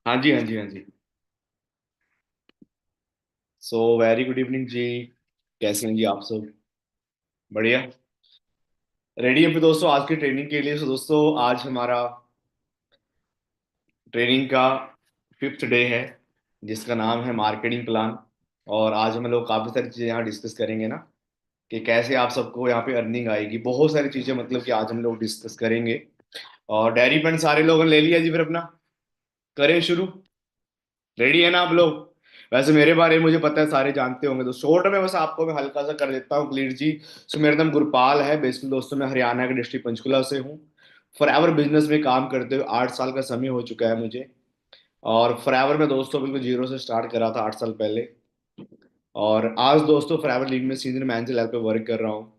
हाँ जी, हाँ जी, हाँ जी। सो वेरी गुड इवनिंग जी। कैसे हैं जी आप सब? बढ़िया। रेडी है फिर दोस्तों आज की ट्रेनिंग के लिए। दोस्तों आज हमारा ट्रेनिंग का फिफ्थ डे है, जिसका नाम है मार्केटिंग प्लान। और आज हम लोग काफ़ी सारी चीज़ें यहाँ डिस्कस करेंगे ना, कि कैसे आप सबको यहाँ पे अर्निंग आएगी। बहुत सारी चीज़ें मतलब कि आज हम लोग डिस्कस करेंगे। और डायरी पेन सारे लोगों ने ले लिया जी? फिर अपना करें शुरू। रेडी है ना आप लोग? वैसे मेरे बारे में मुझे पता है, सारे जानते होंगे, तो शॉर्ट में बस आपको मैं हल्का सा कर देता हूँ क्लियर जी। सो मेरा नाम गुरपाल है। बेसिकली दोस्तों मैं हरियाणा के डिस्ट्रिक्ट पंचकुला से हूँ। फॉर एवर बिजनेस में काम करते हुए 8 साल का समय हो चुका है मुझे। और फॉर एवर में दोस्तों बिल्कुल जीरो से स्टार्ट करा था 8 साल पहले। और आज दोस्तों फॉर एवर लीग में सीनियर मैनेजर लेवल पे वर्क कर रहा हूँ।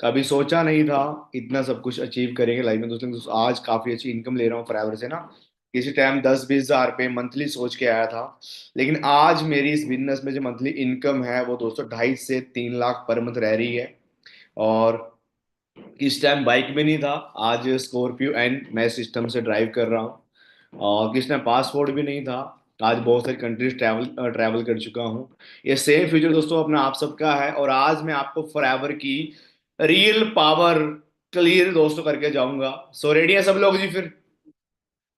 कभी सोचा नहीं था इतना सब कुछ अचीव करेंगे लाइफ में दोस्तों, लेकिन दोस्तों आज काफी अच्छी इनकम ले रहा हूँ फॉरएवर से ना। किसी टाइम 10-20 हजार रुपये मंथली सोच के आया था, लेकिन आज मेरी इस बिजनेस में जो मंथली इनकम है वो दोस्तों 2.5 से 3 लाख पर मंथ रह रही है। और किस टाइम बाइक में नहीं था, आज स्कॉर्पियो एंड मैं सिस्टम से ड्राइव कर रहा हूँ। और किस टाइम पासपोर्ट भी नहीं था, आज बहुत सारी कंट्रीज ट्रैवल ट्रैवल कर चुका हूँ। ये सेम फ्यूचर दोस्तों अपना आप सबका है। और आज मैं आपको फॉरएवर की रियल पावर क्लियर दोस्तों करके जाऊंगा। सो रेडी है सब लोग जी? फिर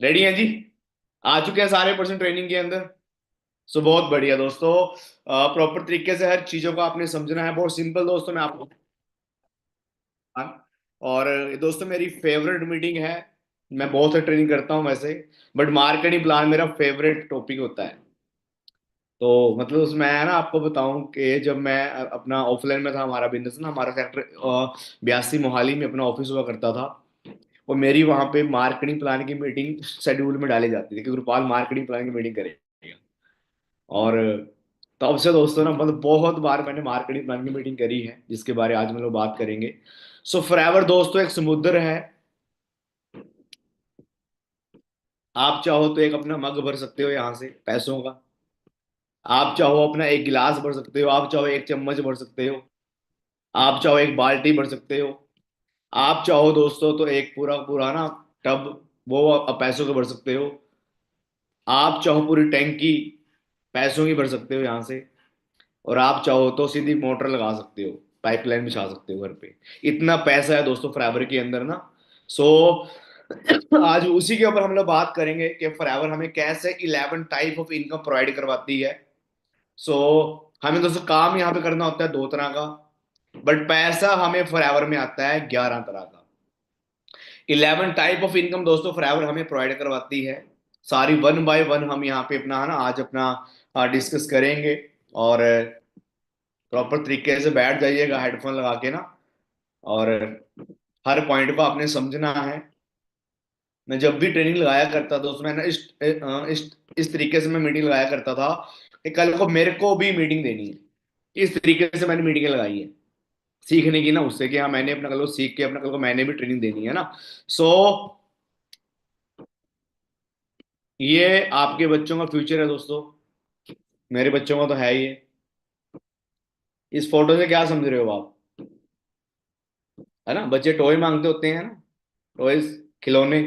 रेडी हैं जी? आ चुके हैं सारे पर्सन ट्रेनिंग के अंदर? सो बहुत बढ़िया दोस्तों। प्रॉपर तरीके से हर चीजों को आपने समझना है। बहुत सिंपल दोस्तों, मैं आपको और दोस्तों मेरी फेवरेट मीटिंग है। मैं बहुत सारी ट्रेनिंग करता हूँ वैसे, बट मार्केटिंग प्लान मेरा फेवरेट टॉपिक होता है। तो मतलब उसमें है ना, आपको बताऊं कि जब मैं अपना ऑफलाइन में था, हमारा बिजनेस ना, हमारा सेक्टर 82 मोहाली में अपना ऑफिस हुआ करता था। और मेरी वहां पे मार्केटिंग प्लान की मीटिंग शेड्यूल में डाली जाती थी कि गुरुपाल मार्केटिंग प्लान की मीटिंग करेगा। और तब से दोस्तों ना मतलब बहुत बार मैंने मार्केटिंग प्लान की मीटिंग करी है, जिसके बारे में आज हम लोग बात करेंगे। सो फॉरएवर दोस्तों एक समुद्र है। आप चाहो तो एक अपना मग भर सकते हो यहाँ से पैसों का। आप चाहो अपना एक गिलास भर सकते हो, आप चाहो एक चम्मच भर सकते हो, आप चाहो एक बाल्टी भर सकते हो, आप चाहो दोस्तों तो एक पूरा पूरा ना टब वो आप पैसों के भर सकते हो। आप चाहो पूरी टैंकी पैसों की भर सकते हो यहाँ से। और आप चाहो तो सीधी मोटर लगा सकते हो, पाइपलाइन बिछा सकते हो घर पे। इतना पैसा है दोस्तों फॉरएवर के अंदर ना। सो आज उसी के ऊपर हम लोग बात करेंगे कि फॉरएवर हमें कैसे 11 टाइप ऑफ इनकम प्रोवाइड करवाती है। सो हमें दोस्तों काम यहाँ पे करना होता है 2 तरह का, बट पैसा हमें फॉरएवर में आता है 11 तरह का। 11 टाइप ऑफ इनकम दोस्तों फॉरएवर हमें प्रोवाइड करवाती है। सारी वन बाय वन हम यहाँ पे अपना है ना आज अपना डिस्कस करेंगे। और प्रॉपर तरीके से बैठ जाइएगा हेडफोन लगा के ना। और हर पॉइंट को आपने समझना है। मैं जब भी ट्रेनिंग लगाया करता था उसमें ना इस तरीके से मैं मीटिंग लगाया करता था कि कल को मेरे को भी मीटिंग देनी है। इस तरीके से मैंने मीटिंग लगाई है सीखने की ना, उससे कि हाँ मैंने अपना कल को सीख के अपना कल को मैंने भी ट्रेनिंग देनी है ना। सो ये आपके बच्चों का फ्यूचर है दोस्तों। मेरे बच्चों का तो है ही है। इस फोटो से क्या समझ रहे हो आप? है ना, बच्चे टॉय मांगते होते हैं ना, टॉयज, खिलौने।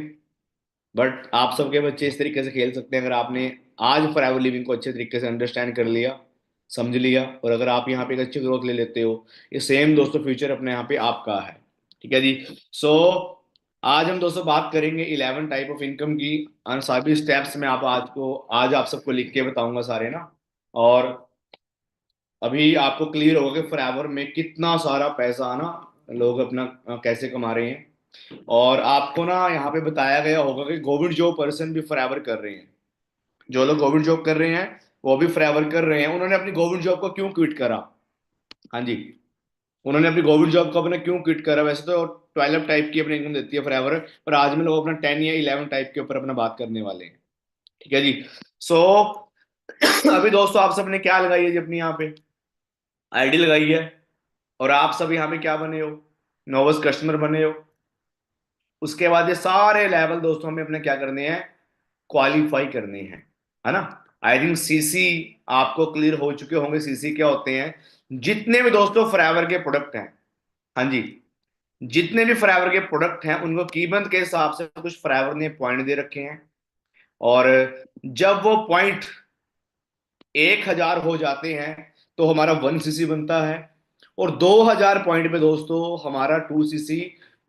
बट आप सबके बच्चे इस तरीके से खेल सकते हैं अगर आपने आज फॉरएवर लिविंग को अच्छे तरीके से अंडरस्टैंड कर लिया, समझ लिया। और अगर आप यहाँ पे एक अच्छी ग्रोथ ले लेते हो, ये सेम दोस्तों फ्यूचर अपने यहाँ पे आपका है। ठीक है जी। सो आज हम दोस्तों बात करेंगे 11 टाइप ऑफ इनकम की। और सभी स्टेप्स में आप आज आप सबको लिख के बताऊंगा सारे ना। और अभी आपको क्लियर होगा कि फॉरएवर में कितना सारा पैसा ना लोग अपना कैसे कमा रहे हैं। और आपको ना यहाँ पे बताया गया होगा कि गवर्नमेंट जॉब पर्सन भी फॉरएवर कर रहे हैं। जो लोग गवर्नमेंट जॉब कर रहे हैं वो भी फॉरएवर कर रहे हैं। उन्होंने अपनी गवर्नमेंट जॉब को क्यों क्विट करा? हाँ जी, उन्होंने अपनी गवर्नमेंट जॉब को अपने क्यों क्विट करा? वैसे तो 12 टाइप की अपनी इनकम देती है फॉरएवर, पर आज में लोग अपना 10 या 11 टाइप के ऊपर अपना बात करने वाले हैं। ठीक है जी। सो अभी दोस्तों आप सबने क्या लगाई है जी अपनी यहाँ पे? आईडी लगाई है। और आप सब यहाँ पे क्या बने हो? नोवस कस्टमर बने हो। उसके बाद ये सारे लेवल दोस्तों हमें अपने क्या करने हैं? क्वालिफाई करने हैं। है ना? आई थिंक सीसी आपको क्लियर हो चुके होंगे। सीसी क्या होते हैं? जितने भी दोस्तों फॉरएवर के प्रोडक्ट हैं, हाँ जी, जितने भी फॉरएवर के प्रोडक्ट हैं उनको कीमत के हिसाब से कुछ फॉरएवर ने पॉइंट दे रखे हैं। और जब वो पॉइंट 1000 हो जाते हैं तो हमारा 1 सीसी बनता है, और 2000 पॉइंट पे दोस्तों हमारा 2 सीसी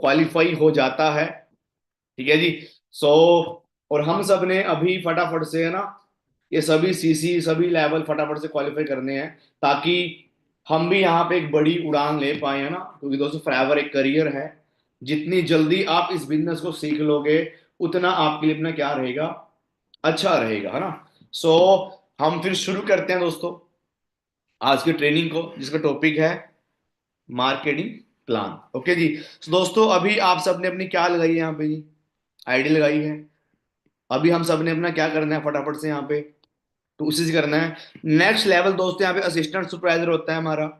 क्वालिफाई हो जाता है। ठीक है जी। सो और हम सब ने अभी फटाफट से, है ना, ये सभी सीसी सभी लेवल फटाफट से क्वालिफाई करने हैं, ताकि हम भी यहाँ पे एक बड़ी उड़ान ले पाए, है ना, क्योंकि दोस्तों फॉरएवर एक करियर है। जितनी जल्दी आप इस बिजनेस को सीख लोगे उतना आपके लिए अपना क्या रहेगा, अच्छा रहेगा, है ना। सो हम फिर शुरू करते हैं दोस्तों आज की ट्रेनिंग को, जिसका टॉपिक है मार्केटिंग प्लान। ओके जी। तो दोस्तों अभी आप सबने अपनी क्या लगाई है यहाँ पे जी, आईडी लगाई है। अभी हम सब ने अपना क्या करना है फटाफट से यहाँ पे, तो उसी से करना है। नेक्स्ट लेवल दोस्तों यहाँ पे असिस्टेंट सुपरवाइजर होता है हमारा,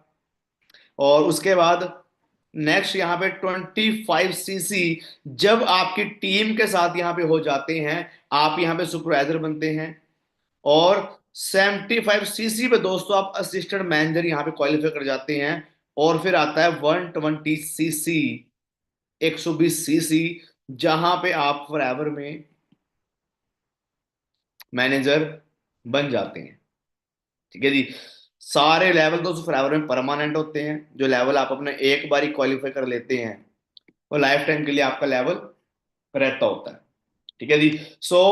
और उसके बाद नेक्स्ट यहाँ पे 25 सीसी जब आपकी टीम के साथ यहाँ पे हो जाते हैं, आप यहाँ पे सुपरवाइजर बनते हैं। और 75 सीसी पे दोस्तों आप असिस्टेंट मैनेजर यहाँ पे क्वालिफाई कर जाते हैं। और फिर आता है 120 सीसी, 120 सीसी, जहां पे आप फॉरएवर में मैनेजर बन जाते हैं। ठीक है जी। सारे लेवल तो फॉरएवर में परमानेंट होते हैं। जो लेवल आप अपने एक बार ही क्वालिफाई कर लेते हैं वो लाइफ टाइम के लिए आपका लेवल रहता होता है। ठीक है जी। सो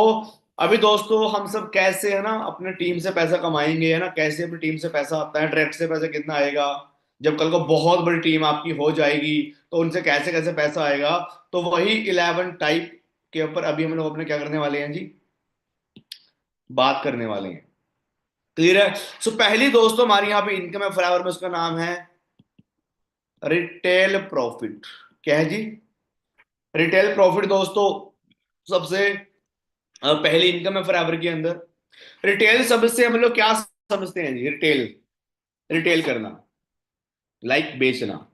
अभी दोस्तों हम सब कैसे, है ना, अपने टीम से पैसा कमाएंगे, है ना, कैसे अपनी टीम से पैसा आता है, डायरेक्ट से पैसा कितना आएगा, जब कल को बहुत बड़ी टीम आपकी हो जाएगी तो उनसे कैसे कैसे पैसा आएगा, तो वही 11 टाइप के ऊपर अभी हम लोग अपने क्या करने वाले हैं जी, बात करने वाले हैं। क्लियर है। सो पहली दोस्तों हमारी यहाँ पे इनकम है फॉरएवर में, उसका नाम है रिटेल प्रॉफिट। क्या है जी, रिटेल प्रॉफिट दोस्तों सबसे पहली इनकम है फॉरएवर के अंदर। रिटेल शब्द से हम लोग क्या समझते हैं जी, रिटेल, रिटेल करना, लाइक बेचना।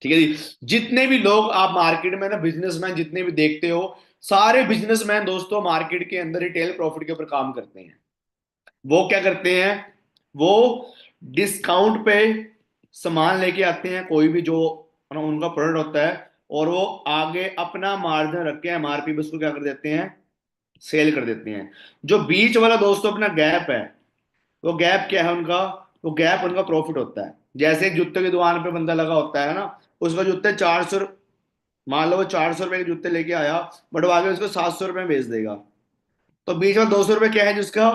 ठीक है जी। जितने भी लोग आप मार्केट में ना बिजनेसमैन जितने भी देखते हो, सारे बिजनेसमैन दोस्तों मार्केट के अंदर रिटेल प्रॉफिट के ऊपर काम करते हैं। वो क्या करते हैं, वो डिस्काउंट पे सामान लेके आते हैं, कोई भी जो उनका प्रोडक्ट होता है, और वो आगे अपना मार्जिन रख के एमआरपी पे उसको क्या कर देते हैं, सेल कर देते हैं। जो बीच वाला दोस्तों अपना गैप है, वो गैप क्या है उनका, वो गैप उनका प्रॉफिट होता है। जैसे एक जूते की दुकान पे बंदा लगा होता है ना, उसका जूते 400, मान लो वो 400 रुपए के जूते लेके आया, बट वो आगे उसको 700 रुपए में बेच देगा, तो बीच में 200 रुपए क्या है जिसका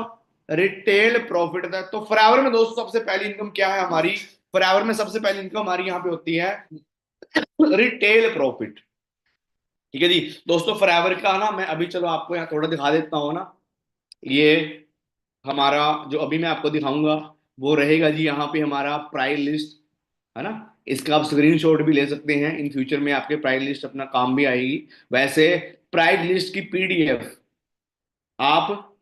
रिटेल प्रॉफिट था। तो फॉरएवर में दोस्तों सबसे पहली इनकम क्या है हमारी, फॉरएवर में सबसे पहली इनकम हमारी यहाँ पे होती है रिटेल प्रॉफिट। ठीक है जी। दोस्तों फॉरएवर का ना मैं अभी चलो आपको यहाँ थोड़ा दिखा देता हूँ ना। ये हमारा जो अभी मैं आपको दिखाऊंगा वो रहेगा जी, यहाँ पे हमारा प्राइस लिस्ट, है ना। इसका आप स्क्रीनशॉट भी ले सकते हैं, इन फ्यूचर में आपके प्राइस लिस्ट अपना काम भी आएगी। वैसे प्राइस लिस्ट की पीडीएफ आप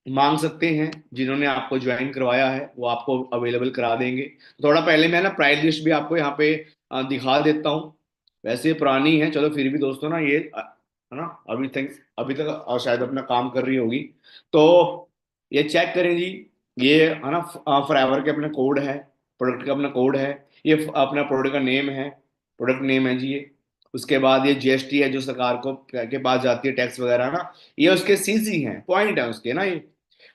मांग सकते हैं, जिन्होंने आपको ज्वाइन करवाया है वो आपको अवेलेबल करा देंगे। थोड़ा पहले मैं ना प्राइस लिस्ट भी आपको यहाँ पे दिखा देता हूँ। वैसे ये पुरानी है, चलो फिर भी दोस्तों ना ये है ना, अभी तक शायद अपना काम कर रही होगी, तो ये चेक करें जी। ये है ना फॉरएवर के अपना कोड है, प्रोडक्ट का अपना कोड है, ये अपना प्रोडक्ट का नेम है, प्रोडक्ट नेम है जी ये। उसके बाद ये जीएसटी है जो सरकार को के पास जाती है, टैक्स वगैरह ना, ये उसके सीसी हैं, पॉइंट है उसके ना ये।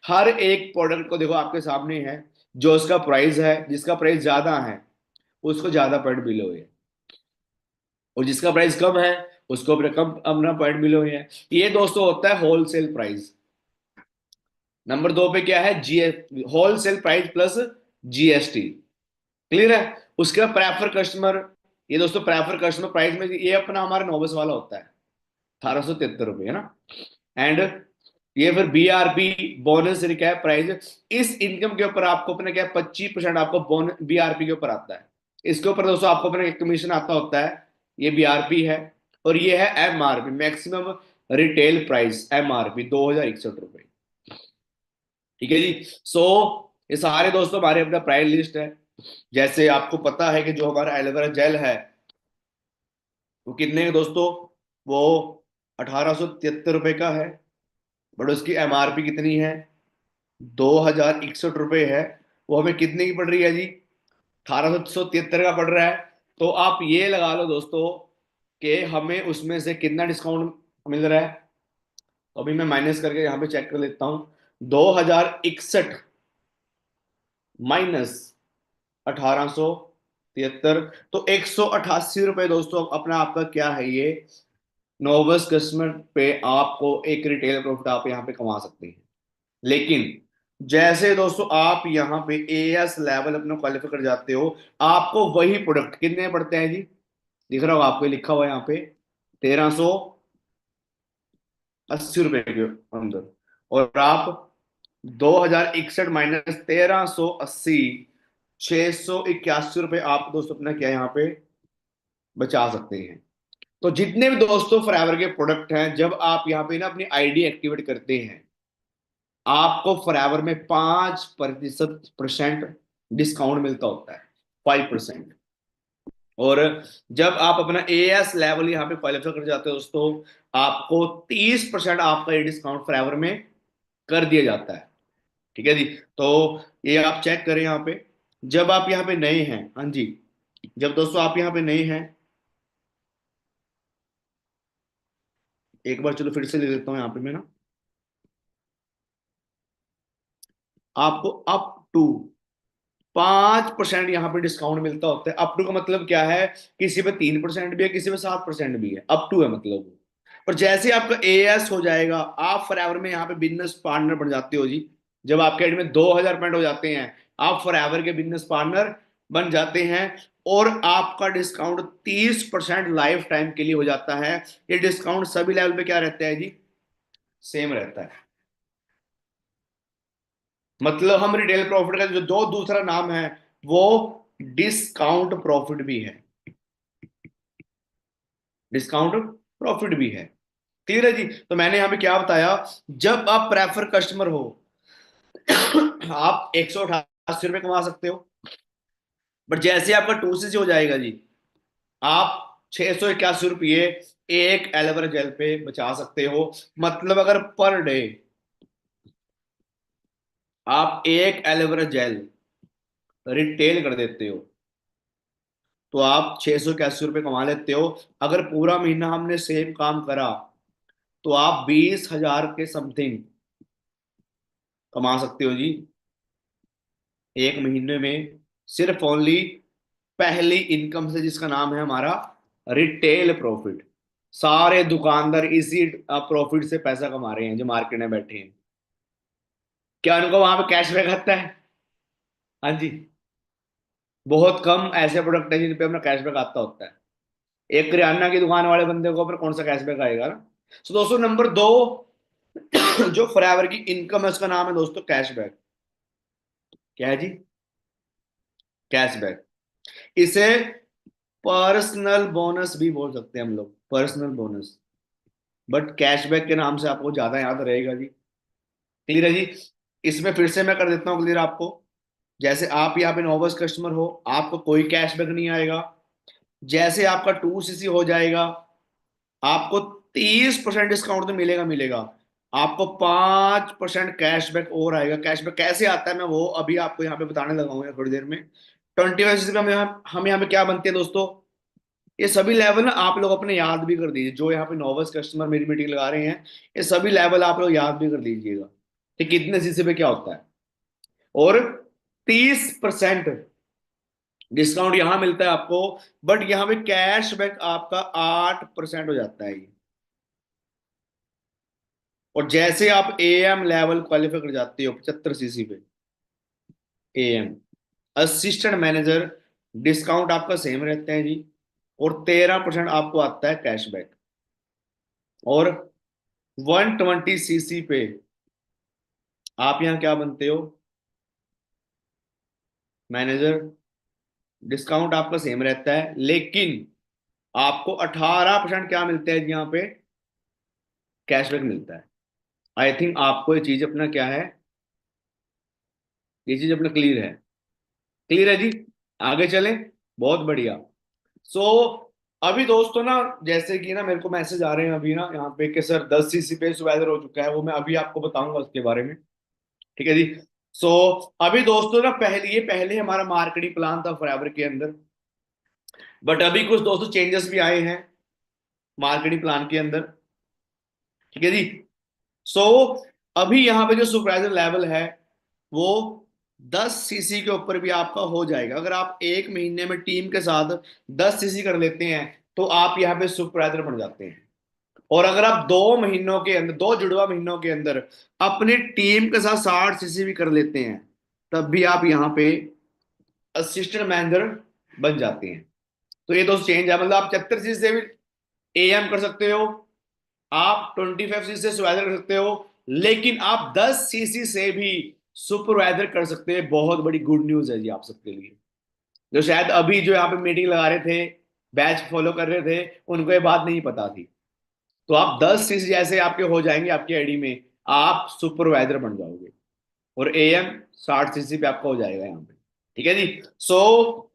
हर एक प्रोडक्ट को देखो आपके सामने है, जो उसका प्राइस है, जिसका प्राइस ज्यादा है उसको ज्यादा पॉइंट मिले हुए हैं, और जिसका प्राइस कम है उसको अपने कम अपना पॉइंट मिले हुए हैं। ये दोस्तों होता है होलसेल प्राइस। नंबर 2 पे क्या है, GS wholesale price plus GST. Clear है। उसके बाद प्रेफर कस्टमर, ये दोस्तों प्रेफर कस्टमर प्राइस में ये अपना हमारा नोबस वाला होता है, 1873 रुपये, है ना। एंड ये फिर बीआरपी बोनस रिकैप प्राइस, इस इनकम के ऊपर आपको अपने क्या 25% आपको बोन बीआरपी के ऊपर आता है। इसके ऊपर दोस्तों आपको अपना एक कमीशन आता होता है, ये बीआरपी है। और ये है MRP, maximum retail price, MRP 2061 रुपये। ठीक है जी। सो ये सारे दोस्तों हमारे अपना प्राइस लिस्ट है। जैसे आपको पता है कि जो हमारा एलोवेरा जेल है वो कितने का दोस्तों, वो 1873 रुपये का है, बट उसकी एमआरपी कितनी है, 2061 रुपये है। वो हमें कितने की पड़ रही है जी, 1873 का पड़ रहा है। तो आप ये लगा लो दोस्तों कि हमें उसमें से कितना डिस्काउंट मिल रहा है, अभी मैं माइनस करके यहाँ पे चेक कर लेता हूँ। 2061 माइनस 1873, तो 188 रुपए दोस्तों अपना आपका क्या है ये नोवस कस्टमर पे आपको एक रिटेल प्रॉफिट आप यहाँ पे कमा सकते हैं। लेकिन जैसे दोस्तों आप यहाँ पे एएस लेवल अपना क्वालिफाई कर जाते हो, आपको वही प्रोडक्ट कितने पड़ते हैं जी, दिख रहा होगा आपको लिखा हुआ है यहाँ पे 1380 रुपए के अंदर। और आप 2061 माइनस 1380, 681 रुपए आप दोस्तों अपना क्या यहाँ पे बचा सकते हैं। तो जितने भी दोस्तों फॉरएवर के प्रोडक्ट हैं, जब आप यहाँ पे ना अपनी आईडी एक्टिवेट करते हैं, आपको फॉरएवर में 5% डिस्काउंट मिलता होता है, 5%। और जब आप अपना एएस लेवल यहाँ पे क्वालिफाई कर जाते हो दोस्तों, आपको 30% आपका ये डिस्काउंट फॉरएवर में कर दिया जाता है। ठीक है जी। तो ये आप चेक करें यहाँ पे, जब आप यहाँ पे नए हैं, हाँ जी, जब दोस्तों आप यहाँ पे नए हैं, एक बार चलो फिर से ले लेता हूँ यहाँ पे मैं ना, आपको अप टू 5% यहाँ पे डिस्काउंट मिलता होता है। अप टू का मतलब क्या है, किसी पे 3% भी है, किसी पे 7% भी है, अप टू है मतलब। पर जैसे आपका एएस हो जाएगा, आप फॉरएवर में यहाँ पे बिजनेस पार्टनर बन जाते हो जी। जब आपके एड में 2000 पॉइंट हो जाते हैं, आप फॉरएवर के बिजनेस पार्टनर बन जाते हैं। और आपका डिस्काउंट 30% लाइफ टाइम के लिए हो जाता है। ये डिस्काउंट सभी लेवल पे क्या रहता है जी, सेम रहता है। मतलब हम रिटेल प्रॉफिट का जो दो दूसरा नाम है, वो डिस्काउंट प्रॉफिट भी है, डिस्काउंट प्रॉफिट भी है। क्लियर है जी। तो मैंने यहां पे क्या बताया, जब आप प्रेफर कस्टमर हो, आप 188 रुपए कमा सकते हो। बट जैसे आपका 2 हो जाएगा जी, आप 681 रुपये एक एलोवेरा जेल पे बचा सकते हो। मतलब अगर पर डे आप एक एलोवेरा जेल रिटेल कर देते हो, तो आप 681 रुपये कमा लेते हो। अगर पूरा महीना हमने सेम काम करा, तो आप 20,000 के समथिंग कमा सकते हो जी, एक महीने में। सिर्फ ओनली पहली इनकम से, जिसका नाम है हमारा रिटेल प्रॉफिट। सारे दुकानदार इसी प्रॉफिट से पैसा कमा रहे हैं जो मार्केट में बैठे हैं। क्या उनको वहां पे कैशबैक आता है? हाँ जी। बहुत कम ऐसे प्रोडक्ट है जिन पे अपना कैशबैक आता होता है। एक किराना की दुकान वाले बंदे को ऊपर कौन सा कैशबैक आएगा ना। तो दोस्तों नंबर 2 जो फॉरएवर की इनकम है, उसका नाम है दोस्तों कैशबैक। क्या है जी? कैशबैक। इसे पर्सनल बोनस भी बोल सकते हैं हम लोग, पर्सनल बोनस। बट कैशबैक के नाम से आपको ज्यादा याद रहेगा जी। क्लियर है जी। इसमें फिर से मैं कर देता हूँ क्लियर आपको। जैसे आप यहाँ पे नोवस कस्टमर हो, आपको कोई कैशबैक नहीं आएगा। जैसे आपका 2 हो जाएगा, आपको 30% डिस्काउंट तो मिलेगा मिलेगा। आपको 5% कैशबैक और आएगा। कैशबैक कैसे आता है, मैं वो अभी आपको यहाँ पे बताने लगा हूँ थोड़ी देर में। 25 में हम यहाँ पे क्या बनते हैं दोस्तों, ये सभी लेवल ना आप लोग अपने याद भी कर दीजिए। जो यहाँ पे नोवस कस्टमर मेरी मीटिंग लगा रहे हैं, ये सभी लेवल आप लोग याद भी कर लीजिएगा कि कितने सीसी पे क्या होता है। और 30% डिस्काउंट यहां मिलता है आपको। बट यहाँ पे कैशबैक आपका 8% हो जाता है ये। और जैसे आप एएम लेवल क्वालिफाई कर जाते हो 75 सीसी पे, एएम असिस्टेंट मैनेजर, डिस्काउंट आपका सेम रहता है जी। और 13% आपको आता है कैशबैक। और 120 सीसी पे आप यहाँ क्या बनते हो, मैनेजर। डिस्काउंट आपका सेम रहता है, लेकिन आपको 18% क्या मिलता है जी यहाँ पे, कैशबैक मिलता है। आई थिंक आपको ये चीज अपना क्या है, ये चीज अपना क्लियर है। क्लियर है जी। आगे चलें। बहुत बढ़िया। सो अभी दोस्तों ना, जैसे कि ना मेरे को मैसेज आ रहे हैं अभी ना यहाँ पे कि सर 10 सीसी पे स्वेदर हो चुका है, वो मैं अभी आपको बताऊंगा उसके बारे में। ठीक है जी। सो अभी दोस्तों ना, पहले हमारा मार्केटिंग प्लान था फॉरएवर के अंदर। बट अभी कुछ दोस्तों चेंजेस भी आए हैं मार्केटिंग प्लान के अंदर। ठीक है जी। सो अभी यहाँ पे जो सुपरवाइजर लेवल है वो 10 सीसी के ऊपर भी आपका हो जाएगा। अगर आप एक महीने में टीम के साथ 10 सीसी कर लेते हैं तो आप यहाँ पे सुपरवाइजर बन जाते हैं। और अगर आप 2 महीनों के अंदर, 2 जुड़वा महीनों के अंदर अपनी टीम के साथ 60 सीसी भी कर लेते हैं तब भी आप यहाँ पे असिस्टेंट मैनेजर बन जाते हैं। तो ये दोस्त चेंज है, मतलब आप 74 सीसी से भी एएम कर सकते हो, आप 25 सीसी से सुपरवाइजर कर सकते हो, लेकिन आप 10 सीसी से भी सुपरवाइजर कर सकते हैं। बहुत बड़ी गुड न्यूज है जी आप सबके लिए, जो शायद अभी जो यहाँ पे मीटिंग लगा रहे थे, बैच फॉलो कर रहे थे, उनको ये बात नहीं पता थी। तो आप 10 सीसी जैसे आपके हो जाएंगे आपकी आईडी में, आप सुपरवाइजर बन जाओगे। और एएम 60 सीसी पे आपका हो जाएगा यहाँ पे। ठीक है जी। सो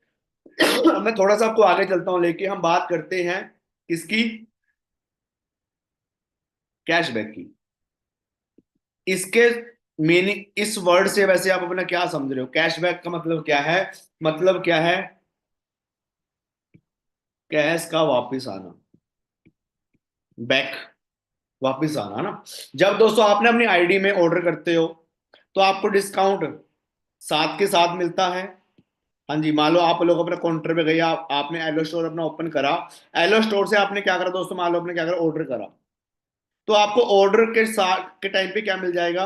मैं थोड़ा सा आपको आगे चलता हूं लेके, हम बात करते हैं किसकी, कैशबैक की। इसके मीनिंग, इस वर्ड से वैसे आप अपना क्या समझ रहे हो? कैशबैक का मतलब क्या है? मतलब क्या है? कैश का वापस आना, बैक, वापस आना ना। जब दोस्तों आपने अपनी आईडी में ऑर्डर करते हो तो आपको डिस्काउंट साथ के साथ मिलता है। हाँ जी, मान लो आप लोग अपने काउंटर पे गए, आपने एलो स्टोर अपना ओपन करा, एलो स्टोर से आपने क्या करा दोस्तों, मान लो आपने क्या करा, ऑर्डर करा, तो आपको ऑर्डर के साथ के टाइम पे क्या मिल जाएगा?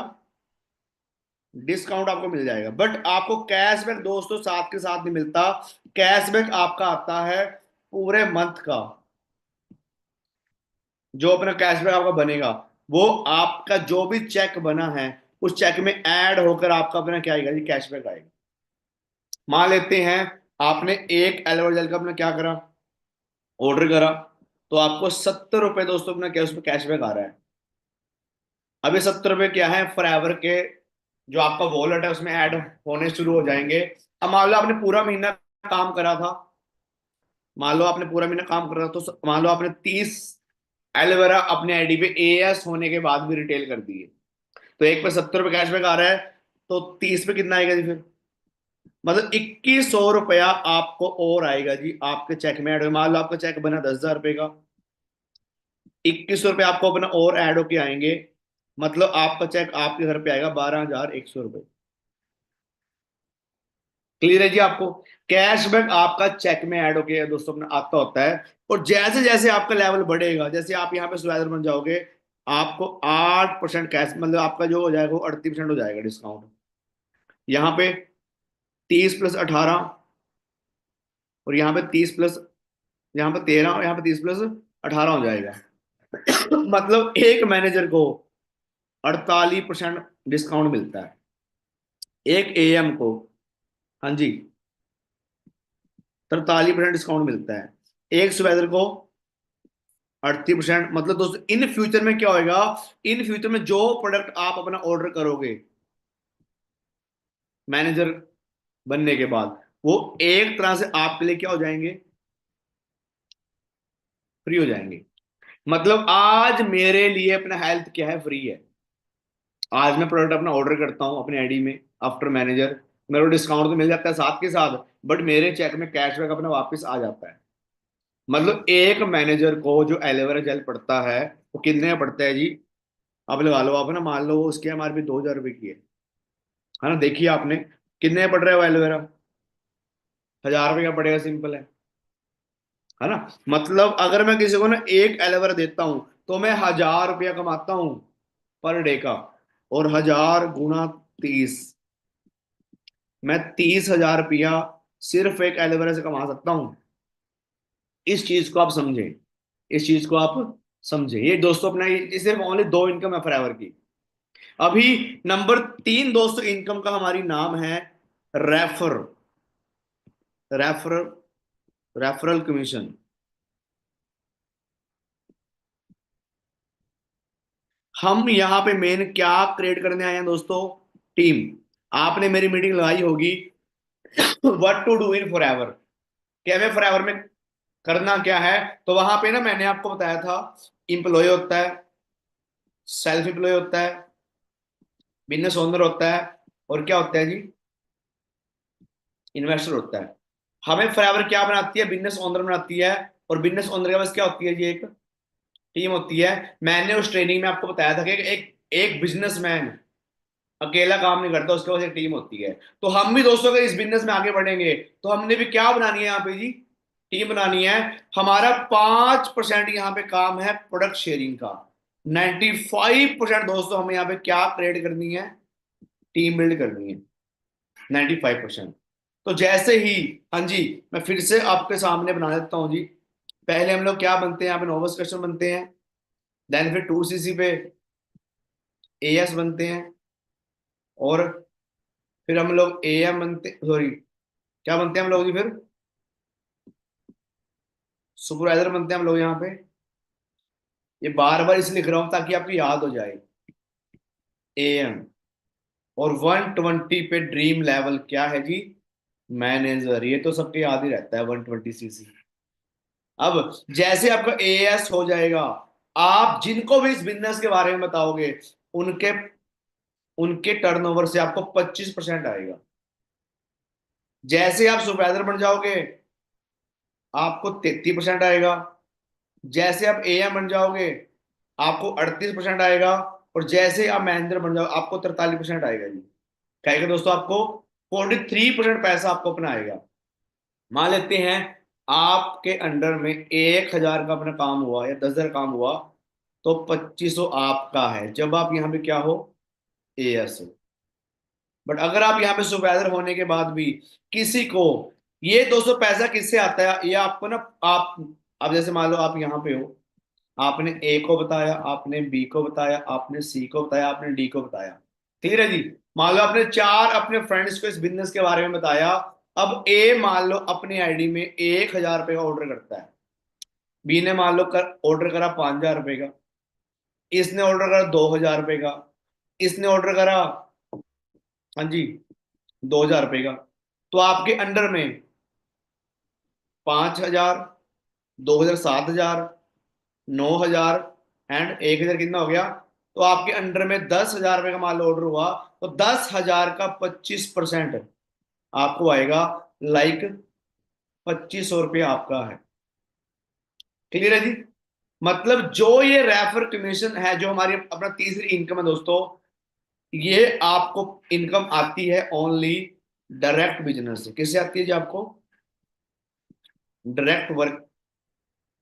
डिस्काउंट आपको मिल जाएगा। बट आपको कैशबैक दोस्तों साथ के साथ नहीं मिलता। कैशबैक आपका आता है पूरे मंथ का। जो अपना कैशबैक आपका बनेगा वो आपका जो भी चेक बना है उस चेक में ऐड होकर आपका अपना क्या आएगा जी, कैशबैक आएगा। मान लेते हैं आपने एक एलोवेरा जेल का अपना क्या करा, ऑर्डर करा, तो आपको 70 रुपए दोस्तों अपना क्या उसमें कैशबैक आ रहा है। अब ये 70 रुपए क्या है, फॉरएवर के जो आपका वॉलेट है उसमें ऐड होने शुरू हो जाएंगे। अब मान लो आपने पूरा महीना काम करा था, मान लो आपने पूरा महीना काम करा था, तो मान लो आपने 30 एलोवेरा अपने आईडी पे एएस होने के बाद भी रिटेल कर दिए, तो एक पे 70 रुपए कैशबैक आ रहा है, तो 30 पे कितना आएगा जी फिर? मतलब 2100 रुपया आपको और आएगा जी आपके चेक में ऐड। मान लो आपका चेक बना 10,000 रुपए का, 2100 रुपये आपको अपना और ऐड होके आएंगे, मतलब आपका चेक आपके घर पे आएगा 12,100 रुपये। क्लियर है जी आपको? कैशबैक आपका चेक में ऐड होके दोस्तों अपना आता होता है। और जैसे जैसे आपका लेवल बढ़ेगा, जैसे आप यहाँ पे सुपरवाइजर बन जाओगे, आपको 8% कैश, मतलब आपका जो हो जाएगा वो 38% हो जाएगा डिस्काउंट। यहाँ पे 30 + 18, और यहाँ पे 30 यहाँ पे 13, और यहाँ पे 30 + 18 हो जाएगा। मतलब एक मैनेजर को 48% डिस्काउंट मिलता है, एक एएम को। हाँ जी, 43% डिस्काउंट मिलता है एक सुपरवाइजर को, 38%। मतलब दोस्तों इन फ्यूचर में क्या होएगा, इन फ्यूचर में जो प्रोडक्ट आप अपना ऑर्डर करोगे मैनेजर बनने के बाद, वो एक तरह से आपके लिए क्या हो जाएंगे, फ्री हो जाएंगे। मतलब आज मेरे लिए अपना हेल्थ क्या है, फ्री है। आज मैं प्रोडक्ट अपना ऑर्डर करता हूँ अपने आईडी में, आफ्टर मैनेजर, मेरे को डिस्काउंट तो मिल जाता है साथ के साथ, बट मेरे चेक में कैशबैक अपना वापस आ जाता है। मतलब एक मैनेजर को जो एलोवेरा जेल पड़ता है वो कितने का पड़ता है जी? आप लगा लो, आप ना मान लो उसकी एमआरपी 2,000 रुपए की है ना, देखिए आपने कितने का पड़ रहा है वो एलोवेरा, 1,000 रुपए का पड़ेगा, सिंपल है ना। मतलब अगर मैं किसी को ना एक एलोवेरा देता हूं तो मैं 1,000 रुपया कमाता हूं पर डे का, और 1,000 × 30, मैं 30,000 रुपया सिर्फ एक एलोवेरा से कमा सकता हूं। इस चीज को आप समझें, इस चीज को आप समझें। ये दोस्तों अपना ये सिर्फ ओनली दो इनकम है फॉरएवर की। अभी नंबर 3 दोस्तों इनकम का हमारी नाम है रेफर, रेफरल, रेफरल कमीशन। हम यहाँ पे मेन क्या क्रिएट करने आए हैं दोस्तों, टीम। आपने मेरी मीटिंग लगाई होगी, what to do in forever, कि हमें फॉरएवर में करना क्या है। तो वहां पे ना मैंने आपको बताया था, इंप्लॉय होता है, सेल्फ एम्प्लॉय होता है, बिजनेस ओनर होता है, और क्या होता है जी, इन्वेस्टर होता है। हमें फॉरएवर क्या बनाती है, बिजनेस ओनर बनाती है। और बिजनेस ओनर के पास क्या होती है जी, एक टीम होती है। मैंने उस ट्रेनिंग में आपको बताया था कि एक एक बिजनेसमैन अकेला काम नहीं करता, उसके पास एक टीम होती है। तो हम भी दोस्तों अगर इस बिजनेस में आगे बढ़ेंगे तो हमने भी क्या बनानी है यहाँ पे जी, टीम बनानी है। हमारा 5% यहाँ पे काम है प्रोडक्ट शेयरिंग का। 95% दोस्तों हमें यहाँ पे क्या क्रिएट करनी है, टीम बिल्ड करनी है। 95%। तो जैसे ही, हाँ जी, मैं फिर से आपके सामने बना देता हूँ जी। पहले हम लोग क्या बनते हैं यहाँ पे, नोवस कस्टमर बनते हैं। देन फिर 2cc पे एएस बनते हैं। और फिर हम लोग एएम बनते, सॉरी, क्या बनते हैं हम लोग जी फिर, सुपरवाइजर बनते हैं हम लोग यहाँ पे। ये बार बार इसलिए लिख रहा हूँ ताकि आपको याद हो जाए। एएम। और 120 पे ड्रीम लेवल क्या है जी, मैनेजर। ये तो सबके याद ही रहता है, 120cc। अब जैसे आपका एएस हो जाएगा, आप जिनको भी इस बिजनेस के बारे में बताओगे, उनके उनके टर्नओवर से आपको 25% आएगा। जैसे आप सुपरवाइजर बन जाओगे, आपको 33% आएगा। जैसे आप एएम बन जाओगे, आपको 38% आएगा। और जैसे आप मैनेजर बन जाओ, आपको 43% आएगा जी। कहेगा दोस्तों, आपको 43% पैसा आपको अपना आएगा। मान लेते हैं आपके अंडर में 1,000 का अपना काम हुआ या 10,000 काम हुआ, तो 2500 आपका है जब आप यहाँ पे क्या हो, एएस हो। बट अगर आप यहाँ पे सुपरवाइजर होने के बाद भी किसी को, ये 200 पैसा किससे आता है, ये आपको ना, आप अब जैसे मान लो आप यहाँ पे हो, आपने ए को बताया, आपने बी को बताया, आपने सी को बताया, आपने डी को बताया। क्लियर है जी। मान लो आपने 4 अपने फ्रेंड्स को इस बिजनेस के बारे में बताया। अब ए मान लो अपनी आईडी में 1,000 रुपये का ऑर्डर करता है। बी ने मान लो ऑर्डर करा 5,000 रुपये का। इसने ऑर्डर करा 2,000 रुपये का। इसने ऑर्डर करा, हाँ जी, 2,000 रुपये का। तो आपके अंडर में 5,000, 2,000, 7,000, 9,000 एंड 1,000 कितना हो गया। तो आपके अंडर में 10,000 रुपये का मान लो ऑर्डर हुआ, तो 10,000 का 25% आपको आएगा। लाइक 2,500 रुपये आपका है। क्लियर है जी। मतलब जो ये रेफर कमीशन है, जो हमारी अपना तीसरी इनकम है दोस्तों, ये आपको इनकम आती है ओनली डायरेक्ट बिजनेस से। किससे आती है जी आपको, डायरेक्ट वर्क,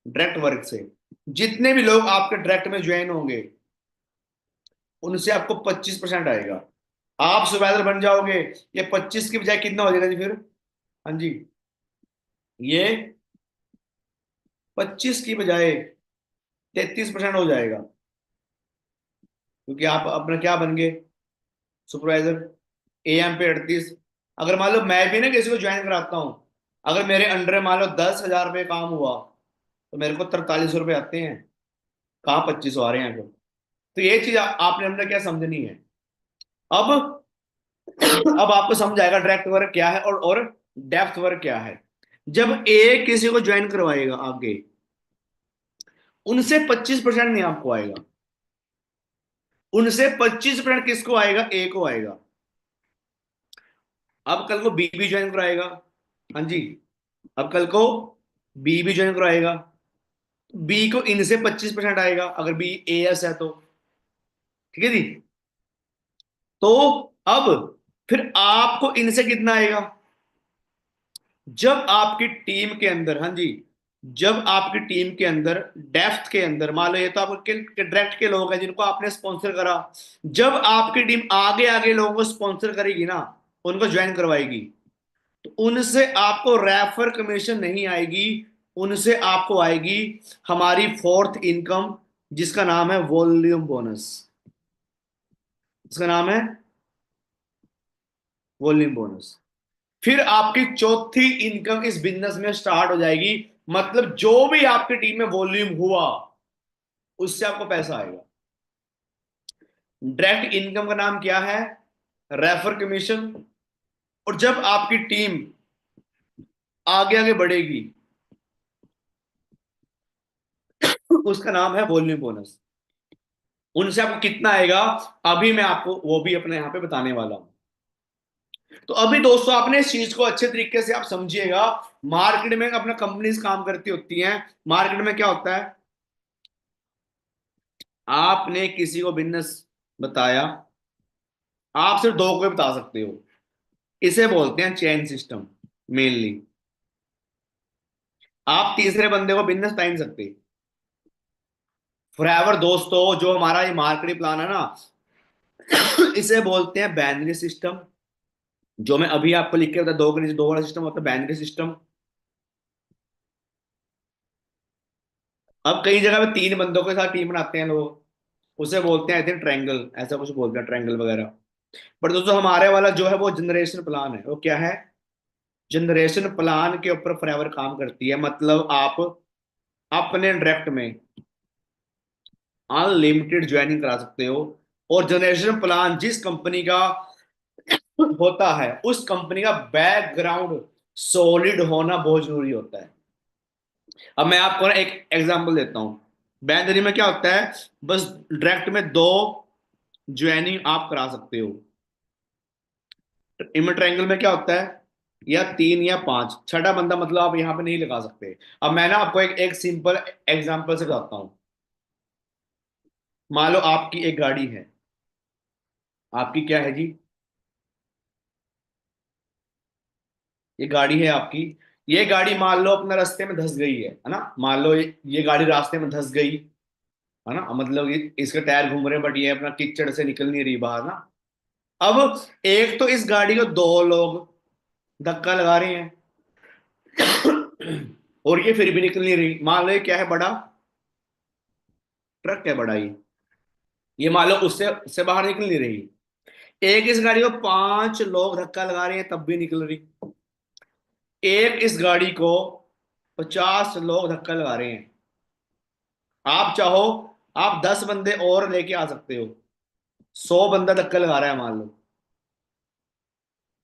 डायरेक्ट वर्क से। जितने भी लोग आपके डायरेक्ट में ज्वाइन होंगे, उनसे आपको 25% आएगा। आप सुबह बन जाओगे, ये 25 की बजाय कितना हो जाएगा जी फिर, हाँ जी, ये 25 की बजाय 33% हो जाएगा। क्योंकि आप अपना क्या बन गए, सुपरवाइजर। एएम पे 38। अगर मान लो मैं भी ना किसी को ज्वाइन कराता हूँ, अगर मेरे अंडर मान लो 10,000 रुपये काम हुआ, तो मेरे को 4300 रुपये आते हैं। कहाँ 2500 आ रहे हैं फिर। तो ये चीज आपने अंदर क्या समझनी है। अब अब आपको समझ आएगा डायरेक्ट वर्क क्या है और डेप्थ वर्क क्या है। जब ए किसी को ज्वाइन करवाएगा आगे, उनसे 25% नहीं आपको आएगा। उनसे 25% किसको आएगा, ए को आएगा। अब कल को बी भी ज्वाइन कराएगा, हाँ जी, अब कल को बी भी ज्वाइन कराएगा, बी को इनसे 25% आएगा अगर बी एएस है तो। ठीक है जी। तो अब फिर आपको इनसे कितना आएगा, जब आपकी टीम के अंदर, हाँ जी, जब आपकी टीम के अंदर डेप्थ के अंदर, मान लो ये तो आपके डायरेक्ट के लोग हैं जिनको आपने स्पॉन्सर करा। जब आपकी टीम आगे आगे लोगों को स्पॉन्सर करेगी ना, उनको ज्वाइन करवाएगी, तो उनसे आपको रेफर कमीशन नहीं आएगी। उनसे आपको आएगी हमारी फोर्थ इनकम, जिसका नाम है वॉल्यूम बोनस। इसका नाम है वॉल्यूम बोनस। फिर आपकी चौथी इनकम इस बिजनेस में स्टार्ट हो जाएगी। मतलब जो भी आपकी टीम में वॉल्यूम हुआ, उससे आपको पैसा आएगा। डायरेक्ट इनकम का नाम क्या है, रेफर कमीशन। और जब आपकी टीम आगे आगे बढ़ेगी, उसका नाम है वॉल्यूम बोनस। उनसे आपको कितना आएगा, अभी मैं आपको वो भी अपने यहां पे बताने वाला हूं। तो अभी दोस्तों आपने इस चीज को अच्छे तरीके से आप समझिएगा। मार्केट में अपना कंपनीज काम करती होती हैं। मार्केट में क्या होता है, आपने किसी को बिजनेस बताया, आप सिर्फ दो को बता सकते हो। इसे बोलते हैं चेन सिस्टम मेनली। आप तीसरे बंदे को बिजनेस बता नहीं सकते। फॉरएवर दोस्तों, जो हमारा ये मार्केटिंग प्लान है ना, इसे बोलते हैं बाइनरी सिस्टम। जो मैं अभी आपको लिख के बता, दो के नीचे दो वाला सिस्टम होता है बाइनरी सिस्टम। अब कई जगह पे तीन बंदों के साथ टीम बनाते हैं लोग, उसे बोलते हैं आई थिंक ट्रायंगल, ऐसा कुछ बोलते हैं, ट्रायंगल वगैरह। पर दोस्तों हमारे वाला जो है वो जनरेशन प्लान है। वो क्या है? जनरेशन प्लान के ऊपर फॉरएवर काम करती है। मतलब आप अपने डायरेक्ट में अनलिमिटेड ज्वाइनिंग करा सकते हो। और जनरेशन प्लान जिस कंपनी का होता है, उस कंपनी का बैकग्राउंड सॉलिड होना बहुत जरूरी होता है। अब मैं आपको ना एक एग्जांपल देता हूं। बैंदरी में क्या होता है? बस डायरेक्ट में दो ज्वाइनिंग आप करा सकते हो। इनमें ट्रायंगल में क्या होता है? या तीन या पांच, छठा बंदा मतलब आप यहां पे नहीं लगा सकते। अब मैं ना आपको एक सिंपल एग्जांपल से बताता हूं। मान लो आपकी एक गाड़ी है। आपकी क्या है जी? ये गाड़ी है आपकी। ये गाड़ी मान लो अपने रास्ते में धंस गई है ना? मान लो ये गाड़ी रास्ते में धंस गई है ना, मतलब इसके टायर घूम रहे हैं, बट ये अपना कीचड़ से निकल नहीं रही बाहर ना। अब एक तो इस गाड़ी को दो लोग धक्का लगा रहे हैं और ये फिर भी निकल नहीं रही। मान लो ये क्या है? बड़ा ट्रक है, बड़ा ये मान लो उससे बाहर निकल नहीं रही। एक इस गाड़ी को पांच लोग धक्का लगा रहे हैं तब भी निकल रही। एक इस गाड़ी को 50 लोग धक्का लगा रहे हैं। आप चाहो, आप 10 बंदे और लेके आ सकते हो। 100 बंदा धक्का लगा रहा है मान लो।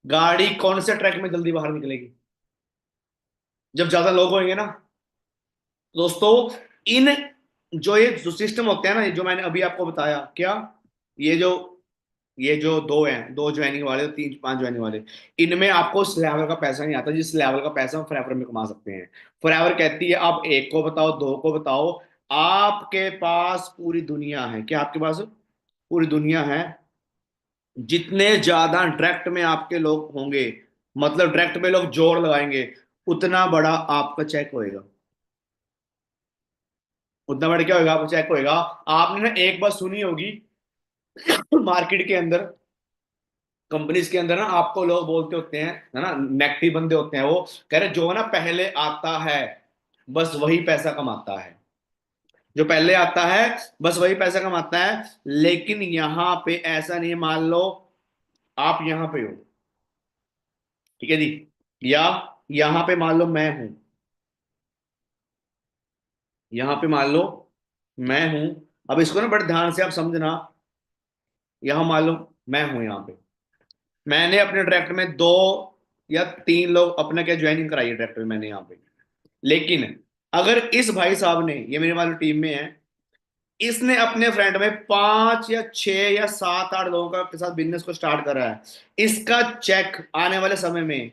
गाड़ी कौन से ट्रैक में जल्दी बाहर निकलेगी? जब ज्यादा लोग होंगे ना। दोस्तों, इन जो ये जो सिस्टम होते हैं ना, जो मैंने अभी आपको बताया क्या, ये जो ये जो दो हैं, दो ज्वाइनिंग वाले, तीन पांच ज्वाइनिंग वाले, इनमें आपको उस लेवल का पैसा नहीं आता जिस लेवल का पैसा हम फॉरएवर में कमा सकते हैं। फॉरएवर कहती है आप एक को बताओ, दो को बताओ, आपके पास पूरी दुनिया है। क्या आपके पास पूरी दुनिया है? जितने ज्यादा डायरेक्ट में आपके लोग होंगे, मतलब डायरेक्ट में लोग जोर लगाएंगे, उतना बड़ा आपका चेक होएगा। उतना बड़ा क्या होगा? आपका चेक होएगा। आपने ना एक बात सुनी होगी, मार्केट के अंदर, कंपनीज के अंदर ना, आपको लोग बोलते होते हैं है ना, नेगेटिव बंदे होते हैं, वो कह रहे जो ना पहले आता है बस वही पैसा कमाता है। जो पहले आता है बस वही पैसा कमाता है। लेकिन यहां पे ऐसा नहीं है। मान लो आप यहां पे हो, ठीक है जी, या यहां पे मान लो मैं हूं, यहां पे मान लो मैं हूं। अब इसको ना बड़े ध्यान से आप समझना। यहां मान लो मैं हूं, यहां पे मैंने अपने डायरेक्ट में दो या तीन लोग अपना क्या ज्वाइनिंग कराई है डायरेक्ट में मैंने यहाँ पे। लेकिन अगर इस भाई साहब ने, ये मेरे वाली टीम में है, इसने अपने फ्रेंड में पांच या छह या सात आठ लोगों का के साथ बिजनेस को स्टार्ट करा है, इसका चेक आने वाले समय में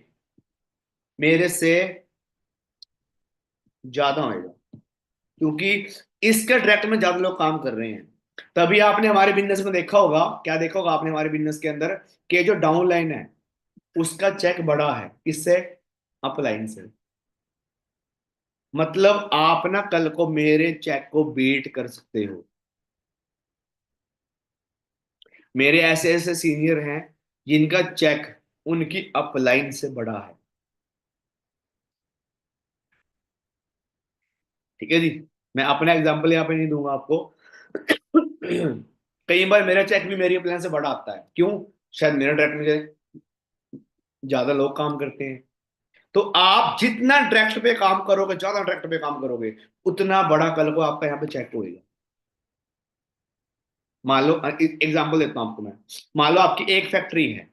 मेरे से ज्यादा होएगा। क्योंकि इसके डायरेक्ट में ज्यादा लोग काम कर रहे हैं। तभी आपने हमारे बिजनेस में देखा होगा, क्या देखा होगा आपने हमारे बिजनेस के अंदर, कि जो डाउन लाइन है उसका चेक बड़ा है इससे, अपलाइन से। मतलब आप ना कल को मेरे चेक को बीट कर सकते हो। मेरे ऐसे ऐसे सीनियर हैं जिनका चेक उनकी अपलाइन से बड़ा है। ठीक है जी। मैं अपना एग्जांपल यहाँ पे नहीं दूंगा आपको। कई बार मेरा चेक भी मेरी अपलाइन से बड़ा आता है। क्यों? शायद मेरा डायरेक्ट में ज्यादा लोग काम करते हैं। तो आप जितना डायरेक्ट पे काम करोगे, ज्यादा डायरेक्ट पे काम करोगे, उतना बड़ा कल को आपका यहाँ पे चेक होएगा। मान लो एग्जांपल देता हूं आपको मैं। मान लो आपकी एक फैक्ट्री है,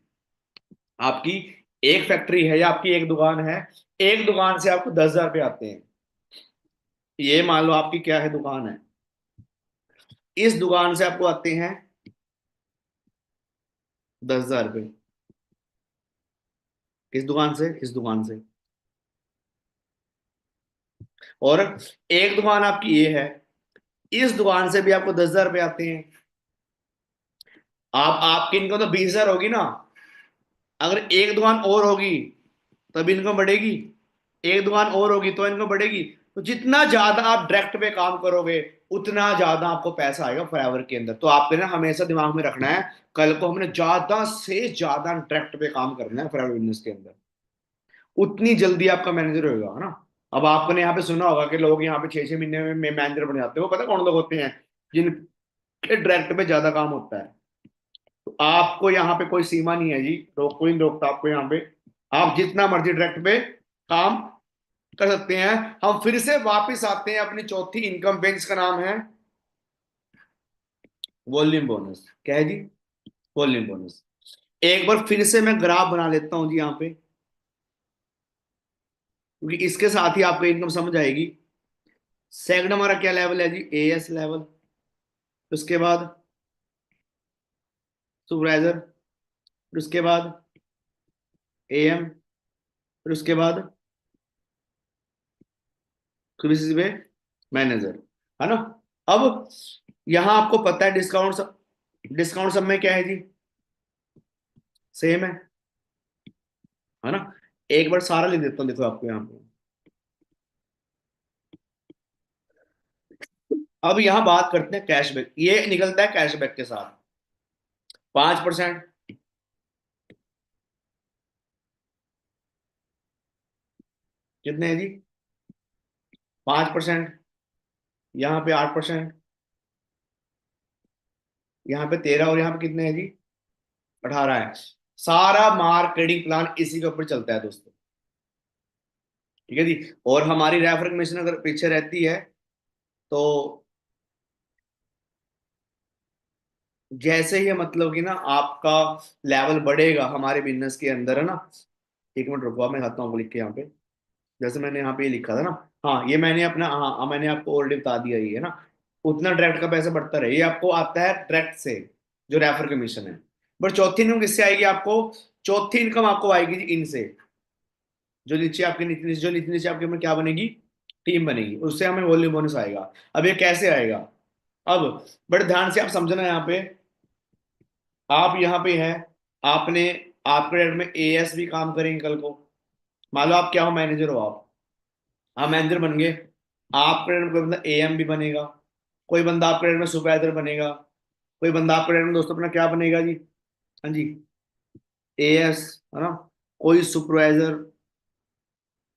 आपकी एक फैक्ट्री है या आपकी एक दुकान है। एक दुकान से आपको 10,000 रुपये आते हैं। ये मान लो आपकी क्या है, दुकान है। इस दुकान से आपको आते हैं 10,000 रुपये। किस दुकान से? इस दुकान से। और एक दुकान आपकी ये है, इस दुकान से भी आपको 10,000 रुपये आते हैं। आप आपकी इनकम तो 20,000 होगी ना, अगर एक दुकान और होगी तब इनकम बढ़ेगी, एक दुकान और होगी तो इनकम बढ़ेगी। तो जितना ज्यादा आप डायरेक्ट पे काम करोगे उतना ज्यादा आपको पैसा आएगा फॉरएवर के अंदर। तो आपको ना हमेशा दिमाग में रखना है, कल को हमने ज्यादा से ज्यादा डायरेक्ट पे काम करना है फॉरएवर बिजनेस के अंदर, उतनी जल्दी आपका मैनेजर होगा, है ना। अब आपने यहाँ पे सुना होगा कि लोग यहाँ पे 6-6 महीने में मैनेजर बन जाते हैं, वो पता कौन लोग होते हैं, जिनके डायरेक्ट पे ज्यादा काम होता है। तो आपको यहाँ पे कोई सीमा नहीं है जी, रोक कोई नहीं रोकता आपको यहाँ पे, आप जितना मर्जी डायरेक्ट पे काम कर सकते हैं। हम फिर से वापस आते हैं अपनी चौथी इनकम पे, जिसका नाम है वॉल्यूम बोनस। क्या है जी? Volume bonus. एक बार फिर से मैं ग्राफ बना लेता हूं जी यहाँ पे, क्योंकि इसके साथ ही आपको इनकम समझ आएगी। सेकंड हमारा क्या लेवल है जी? As level. उसके बाद सुपरवाइजर, फिर उसके बाद एएम, फिर उसके बाद किसी पे मैनेजर, है ना। अब यहां आपको पता है डिस्काउंट, डिस्काउंट सब में क्या है जी? सेम है ना। एक बार सारा लिख देता हूँ, देखो आपको यहाँ पे। अब यहाँ बात करते हैं कैशबैक, ये निकलता है कैशबैक के साथ 5%। कितने हैं जी? 5%। यहाँ पे 8%, यहाँ पे 13, और यहाँ पे कितने हैं जी? 18 है। सारा मार्केटिंग प्लान इसी के ऊपर चलता है दोस्तों, ठीक है जी। और हमारी रेफर कमीशन अगर पीछे रहती है तो जैसे ही मतलब कि ना आपका लेवल बढ़ेगा हमारे बिजनेस के अंदर, है ना। एक मिनट रुको, मैं खाता हूँ लिख के यहाँ पे। जैसे मैंने यहाँ पे लिखा था ना, हाँ ये मैंने अपना, हाँ हाँ, मैंने आपको ऑलरेडी बता दिया ही है ना। उतना डायरेक्ट का पैसा बढ़ता रहे, ये आपको आता है डायरेक्ट से, जो रेफर कमीशन है। बट चौथी इनकम किससे आएगी आपको? चौथी इनकम आपको आएगी जी इनसे, जो नीचे आपके नीचे जो नीचे नीचे आपके में क्या बनेगी? टीम बनेगी, उससे हमें वॉल्यूम बोनस आएगा। अब ये कैसे आएगा? अब बड़े ध्यान से आप समझना यहाँ पे। आप यहाँ पे हैं, आपने, आपके डायरेक्ट में एएस भी काम करेंगे कल को। मान लो आप क्या हो, मैनेजर हो आप मैनेजर बन गए, आपके डायरेक्ट में कोई बंदा एएम भी बनेगा, कोई बंदा आपके डायरेक्ट में सुपरवाइजर बनेगा, कोई बंदा आपके डायरेक्ट में दोस्तों अपना क्या बनेगा जी? हाँ जी, एएस, है ना। कोई सुपरवाइजर,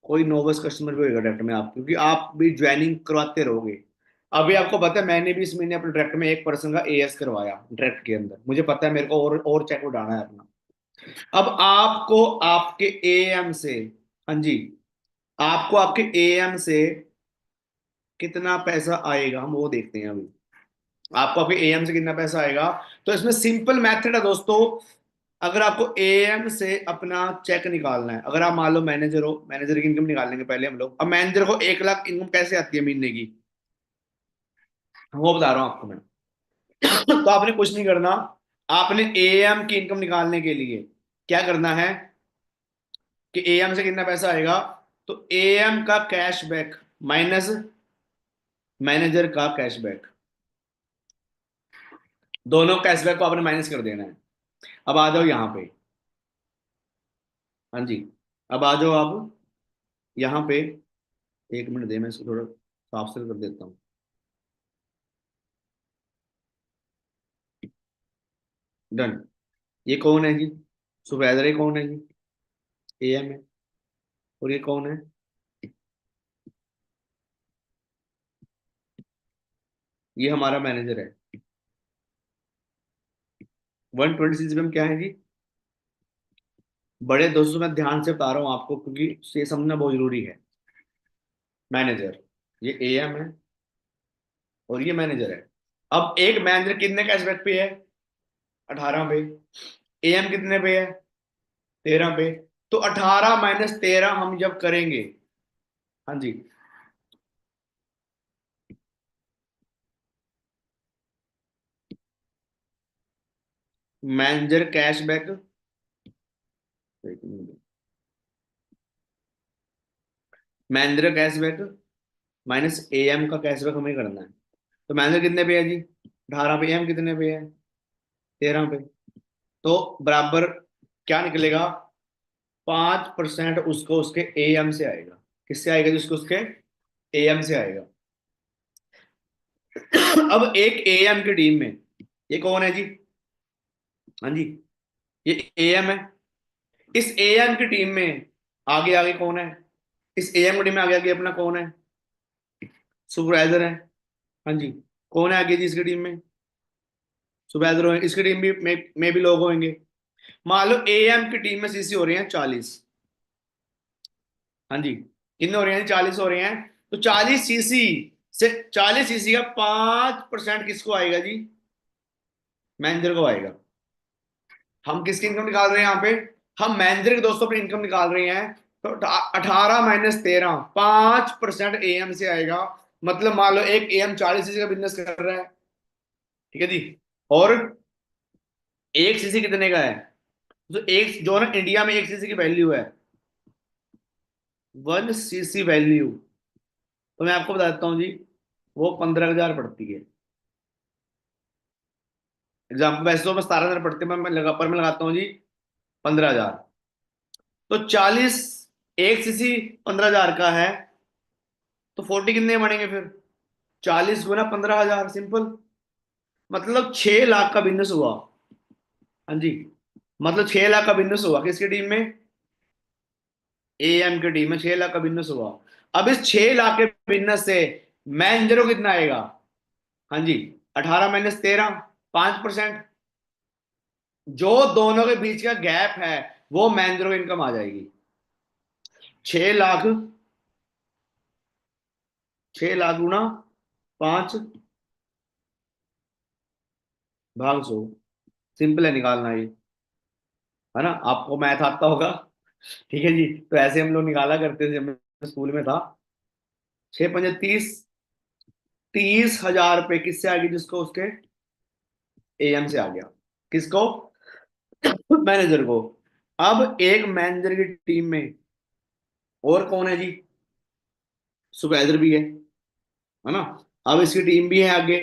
कोई नोविस कस्टमर भी होगा डायरेक्ट में आप, क्योंकि आप भी ज्वाइनिंग करवाते रहोगे। अभी आपको पता है मैंने भी इस महीने अपने डायरेक्ट में एक पर्सन का एएस करवाया डायरेक्ट के अंदर, मुझे पता है मेरे को और चेक उठाना है अपना। अब आपको आपके एएम से, हाँ जी, आपको आपके एएम से कितना पैसा आएगा हम वो देखते हैं अभी। आपको आपके एएम से कितना पैसा आएगा, तो इसमें सिंपल मेथड है दोस्तों। अगर आपको एएम से अपना चेक निकालना है, अगर आप मान लो मैनेजर हो, मैनेजर की इनकम निकाल लेंगे पहले हम लोग। अब मैनेजर को 1 लाख इनकम कैसे आती है महीने की, वो बता रहा हूं आपको मैं। तो आपने कुछ नहीं करना, आपने एएम की इनकम निकालने के लिए क्या करना है कि एएम से कितना पैसा आएगा, तो एएम का कैशबैक माइनस मैनेजर का कैशबैक, दोनों कैशबैक को आपने माइनस कर देना है। अब आ जाओ यहाँ पे, हाँ जी, अब आ जाओ आप यहाँ पे। एक मिनट दे, मैं इसको थोड़ा साफ सुथरा कर देता हूँ। डन। ये कौन है जी? सुपरवाइजर। ये कौन है जी? एएम है। और ये कौन है? ये हमारा मैनेजर है। 126 में क्या है जी? बड़े दोस्तों मैं ध्यान से बता रहा हूँ आपको, क्योंकि ये समझना बहुत जरूरी है। मैनेजर, ये एएम है और ये मैनेजर है। अब एक मैनेजर कितने कैशबैक पे है? 18 पे। एएम कितने पे है? 13 पे। तो 18 - 13 हम जब करेंगे, हाँ जी, manager cashback, manager cashback minus AM का कैशबैक हमें करना है। तो मैनेजर कितने पे है जी? 18 पे। एएम कितने पे है? 13 पे। तो बराबर क्या निकलेगा, 5% उसको उसके एएम से आएगा। किससे आएगा, जिसको उसके एएम से आएगा। अब एक एएम की टीम में ये कौन है जी, हाँ जी, ये एएम है। इस एएम की टीम में आगे आगे कौन है, इस एएम की टीम में आगे आगे अपना कौन है, सुपरवाइजर है। हाँ जी, कौन है आगे जी इसकी टीम में, सुपरवाइजर हो, इसकी टीम भी में भी लोग होंगे। मान लो एएम की टीम में सीसी हो रहे हैं 40। हाँ जी, कितने हो रहे हैं, 40 हो रहे हैं। तो 40 सीसी से, 40 सीसी का 5% किसको आएगा जी, मैनेजर को आएगा। हम किसकी इनकम निकाल रहे हैं यहाँ पे, हम मैनेजर के दोस्तों अपनी इनकम निकाल रहे हैं। तो 18 - 13, 5% एएम से आएगा। मतलब मान लो एक एएम 40 सीसी का बिजनेस कर रहा है, ठीक है जी। और एक सीसी कितने का है, तो एक जो ना इंडिया में एक सीसी की वैल्यू है, 1 सीसी वैल्यू, तो मैं आपको बता देता हूँ जी, वो 15,000 पड़ती है। एग्जाम्पल वैसे तो मैं 17,000 पड़ती है, मैं लगाता हूँ जी 15,000। तो 40, एक सीसी 15,000 का है, तो 40 कितने बनेंगे फिर, 40 × 15,000, सिंपल। मतलब 6 लाख का बिजनेस हुआ। हाँ जी, मतलब 6 लाख का बिजनेस हुआ किसकी टीम में, एएम की टीम में 6 लाख का बिजनेस हुआ। अब इस 6 लाख के बिजनेस से मैनेजर को कितना आएगा, हाँ जी, 18 - 13, 5%। जो दोनों के बीच का गैप है वो मैनेजर को इनकम आ जाएगी। 6 लाख, 6 लाख × 5 भाग 100, सिंपल है निकालना ये, है ना, आपको मैथ आता होगा। ठीक है जी, तो ऐसे हम लोग निकाला करते थे जब मैं स्कूल में था। 6 × 5 = 30, 30,000 रुपए किससे आ गई, जिसको उसके एएम से आ गया, किसको, मैनेजर को। अब एक मैनेजर की टीम में और कौन है जी, सुपरवाइजर भी है ना। अब इसकी टीम भी है आगे।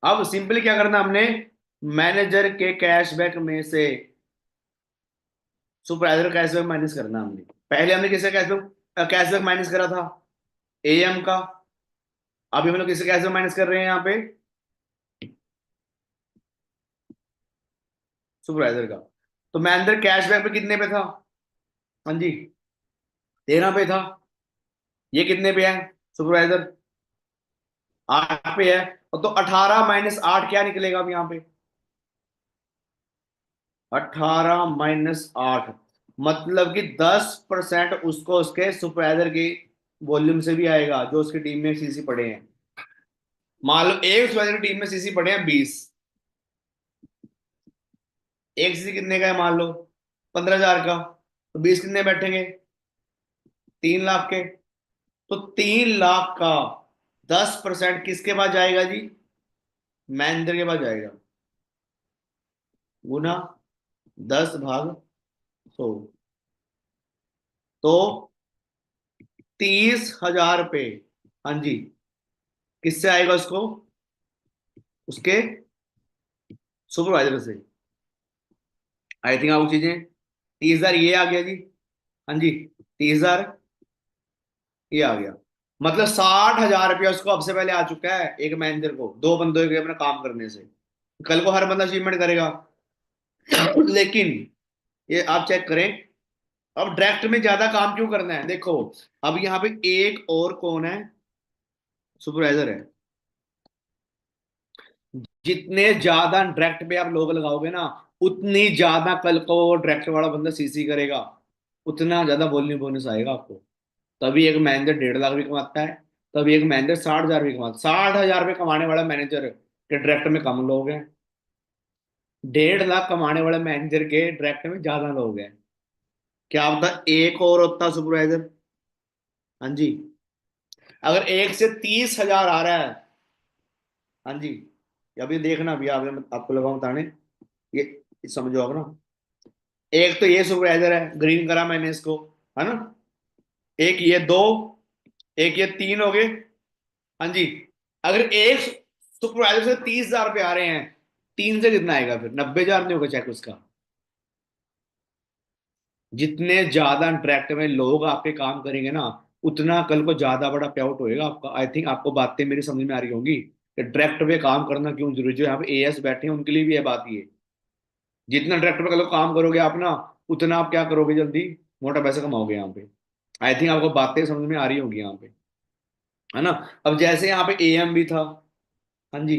अब सिंपली क्या करना हमने, मैनेजर के कैशबैक में से सुपरवाइजर कैशबैक माइनस करना हमने। पहले हमने किसका कैशबैक कैशबैक माइनस करा था, एएम का। अभी हम लोग किससे कैशबैक माइनस कर रहे हैं यहाँ पे, सुपरवाइजर का। तो मैनेजर कैशबैक पे कितने पे था, हाँ जी, 13 पे था। ये कितने पे है, सुपरवाइजर 8 पे है। और तो 18 - 8 क्या निकलेगा अब यहाँ पे, 18 - 8, मतलब कि 10% उसको उसके सुपरवाइजर की वॉल्यूम से भी आएगा, जो उसकी टीम में सीसी पड़े हैं। मान लो एक सुपरवाइजर की टीम में सीसी पड़े हैं 20, एक सीसी कितने का है मान लो, 15,000 का। तो 20 कितने बैठेंगे, 3 लाख के। तो 3 लाख का 10% किसके पास जाएगा जी, मैनेजर के पास जाएगा, गुना 10/100। तो 30,000 रुपये, हाँ जी, किससे आएगा उसको, उसके सुपरवाइजर से। आई थिंक आपको चीजें, 30,000 ये आ गया जी, हाँ जी, 30,000 ये आ गया। मतलब 60,000 रुपया उसको अब से पहले आ चुका है एक मैनेजर को, दो बंदों के अपना काम करने से। कल को हर बंदा अचीवमेंट करेगा। लेकिन ये आप चेक करें, अब डायरेक्ट में ज्यादा काम क्यों करना है, देखो अब यहाँ पे एक और कौन है, सुपरवाइजर है। जितने ज्यादा डायरेक्ट पे आप लोग लगाओगे ना, उतनी ज्यादा कल को डायरेक्ट वाला बंदा सीसी करेगा, उतना ज्यादा बोलने बोनस आएगा आपको। तभी एक मैनेजर 1.5 लाख भी कमाता है, तभी एक मैनेजर 60,000 भी कमाता, 60,000 रुपये कमाने वाला मैनेजर के डायरेक्ट में कम लोग हैं, 1.5 लाख कमाने वाले मैनेजर के डायरेक्ट में ज्यादा लोग हैं। क्या होता, एक और होता सुपरवाइजर, हाँ जी, अगर एक से 30,000 आ रहा है, हाँ जी, अभी देखना भैया, अभी मैं आपको लगाऊं बताने, ये समझो आप ना। एक तो ये सुपरवाइजर है, ग्रीन करा मैंने इसको, है ना। एक ये दो, एक ये तीन हो गए, हाँ जी। अगर एक सुपरवाइजर से 30,000 रुपये आ रहे हैं, तीन से कितना आएगा फिर? 90,000 नहीं होगा चेक उसका। जितने ज्यादा इंटरेक्ट में लोग आपके काम करेंगे ना, उतना कल को ज्यादा बड़ा पे आउट होएगा आपका। आई थिंक आपको बातें मेरी समझ में आ रही होंगी कि डायरेक्ट पे काम करना क्यों जरूरी। जो यहाँ पे एएस बैठे हैं उनके लिए भी ये बात ये, जितना डायरेक्ट पे कल को काम करोगे आप ना, उतना आप क्या करोगे, जल्दी मोटा पैसा कमाओगे यहाँ पे। आई थिंक आपको बातें समझ में आ रही होंगी यहाँ पे, है ना। अब जैसे यहाँ पे एएम भी था। हाँ जी,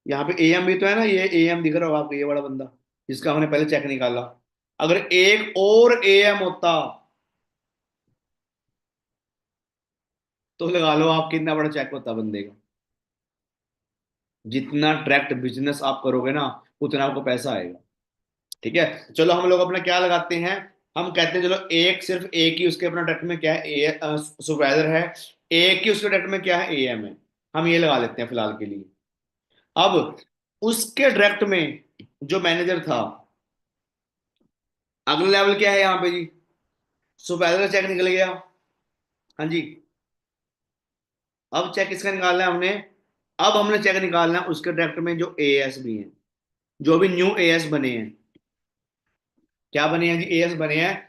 यहाँ पे एएम भी तो है ना, ये एएम दिख रहा होगा आपको, ये बड़ा बंदा जिसका हमने पहले चेक निकाला। अगर एक और एएम होता तो लगा लो आप कितना बड़ा चेक होता बंदे का। जितना डायरेक्ट बिजनेस आप करोगे ना, उतना आपको पैसा आएगा। ठीक है, चलो हम लोग अपना क्या लगाते हैं, हम कहते हैं चलो एक, सिर्फ एक ही उसके अपना डायरेक्ट में क्या है, सुपरवाइजर है। एक ही उसके डायरेक्ट में क्या है, एएम है। हम ये लगा लेते हैं फिलहाल के लिए। अब उसके डायरेक्ट में जो मैनेजर था, अगला लेवल क्या है यहाँ पे जी, सुपरवाइजर का चेक निकल गया। हाँ जी, अब चेक किसका निकालना है हमने? अब हमने चेक निकालना है उसके डायरेक्ट में जो एएस भी हैं, जो भी न्यू एएस बने हैं। क्या बने हैं जी? एएस बने हैं।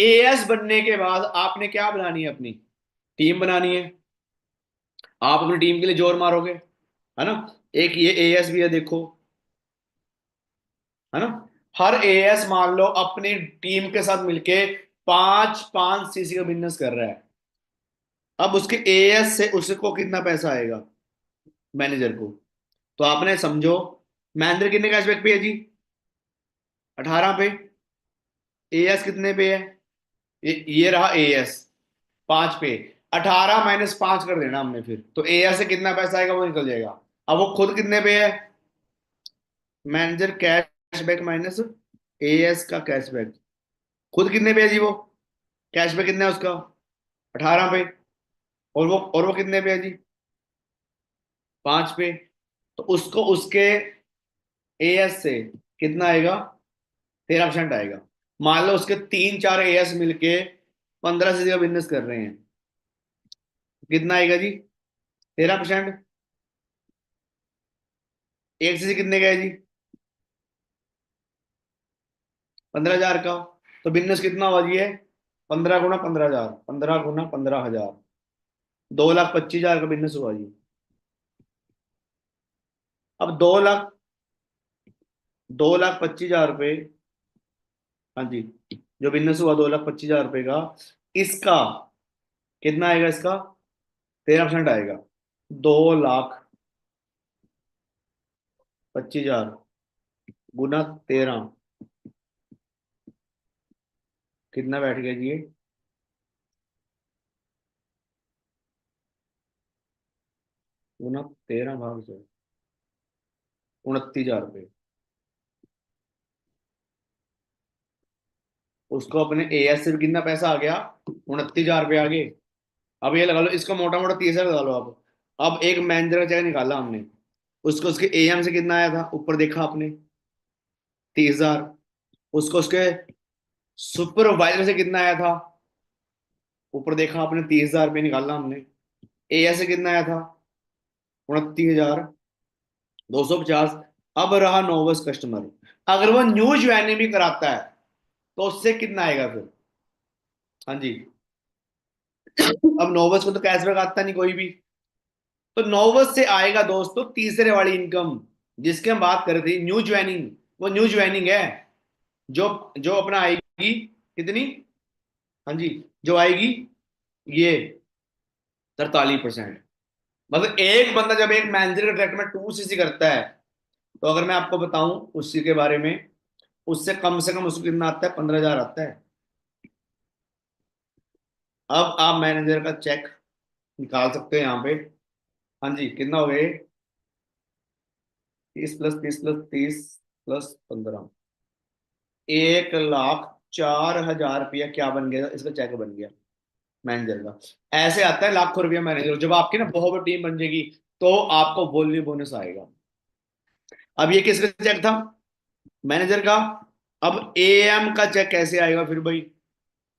एएस बनने के बाद आपने क्या बनानी है? अपनी टीम बनानी है। आप अपनी टीम के लिए जोर मारोगे, है ना। एक ये एएस भी है देखो, है ना। हर एएस मान लो अपनी टीम के साथ मिलके 5-5 सीसी का बिजनेस कर रहा है। अब उसके एएस से उसको कितना पैसा आएगा, मैनेजर को? तो आपने समझो, महेंद्र कितने कैशबैक पे है जी? 18 पे। एएस कितने पे है? ये रहा एएस 5 पे। 18 - 5 कर देना हमने, फिर तो एएस से कितना पैसा आएगा वो निकल जाएगा। अब वो खुद कितने पे है? मैनेजर कैशबैक माइनस एएस का कैशबैक, खुद कितने पे है जी वो? कैशबैक कितना है उसका? 18 पे। और वो कितने पे है जी? 5 पे। तो उसको उसके एएस से कितना आएगा? 13% आएगा। मान लो उसके 3-4 एएस मिलके 15 से का बिजनेस कर रहे हैं, कितना आएगा जी? 13%। एक से कितने का है जी? 15,000 का। तो बिजनेस कितना हुआ जी? है 15 × 15,000, 15 × 15,000, 2,25,000 का बिजनेस हुआ जी। अब 2,25,000 रुपये, हाँ जी, जो बिजनेस हुआ 2,25,000 रुपये का, इसका कितना आएगा? इसका 13% आएगा। 2,25,000 गुना 13, कितना बैठ गया जी ये? गुना 13 भाग 100, 29,000 रुपये। उसको अपने एएस से भी कितना पैसा आ गया? 29,000 रुपये आ गए। अब ये लगा लो, इसका मोटा मोटा 30,000 लगा लो आप। अब एक मैनेजर का चेक निकाला हमने, उसको उसके एएम से कितना आया था, ऊपर देखा आपने? 30,000। उसको उसके सुपरवाइजर से कितना आया था? ऊपर देखा आपने? 30,000 रुपये निकालना हमने। एएस से कितना आया था? 29,250। अब रहा नोवस कस्टमर, अगर वो न्यू ज्वाइनिंग भी कराता है तो उससे कितना आएगा फिर? हाँ जी, अब नोवस को तो कैशबैक आता नहीं कोई भी, तो नोवस से आएगा दोस्तों तीसरे वाली इनकम, जिसकी हम बात कर रहे थे, न्यू ज्वाइनिंग। वो न्यू ज्वाइनिंग है, जो जो अपना आएगी कितनी? हाँ जी, जो आएगी ये 43%। मतलब एक बंदा जब एक मैनेजर के ट्रैक में 2 सीसी करता है, तो अगर मैं आपको बताऊं उसी के बारे में, उससे कम से कम उसको कितना आता है? 15,000 आता है। अब आप मैनेजर का चेक निकाल सकते हैं यहाँ पे। हाँ जी, कितना हो गए? 30 + 30 + 30 + 15, 1,04,000 रुपया क्या बन गया? इसका चेक बन गया मैनेजर का। ऐसे आता है लाखों रुपया मैनेजर, जब आपकी ना बहुत बड़ी टीम बन जाएगी तो आपको वॉल्यूम बोनस आएगा। अब ये किसका चेक था? मैनेजर का। अब एएम का चेक कैसे आएगा फिर भाई?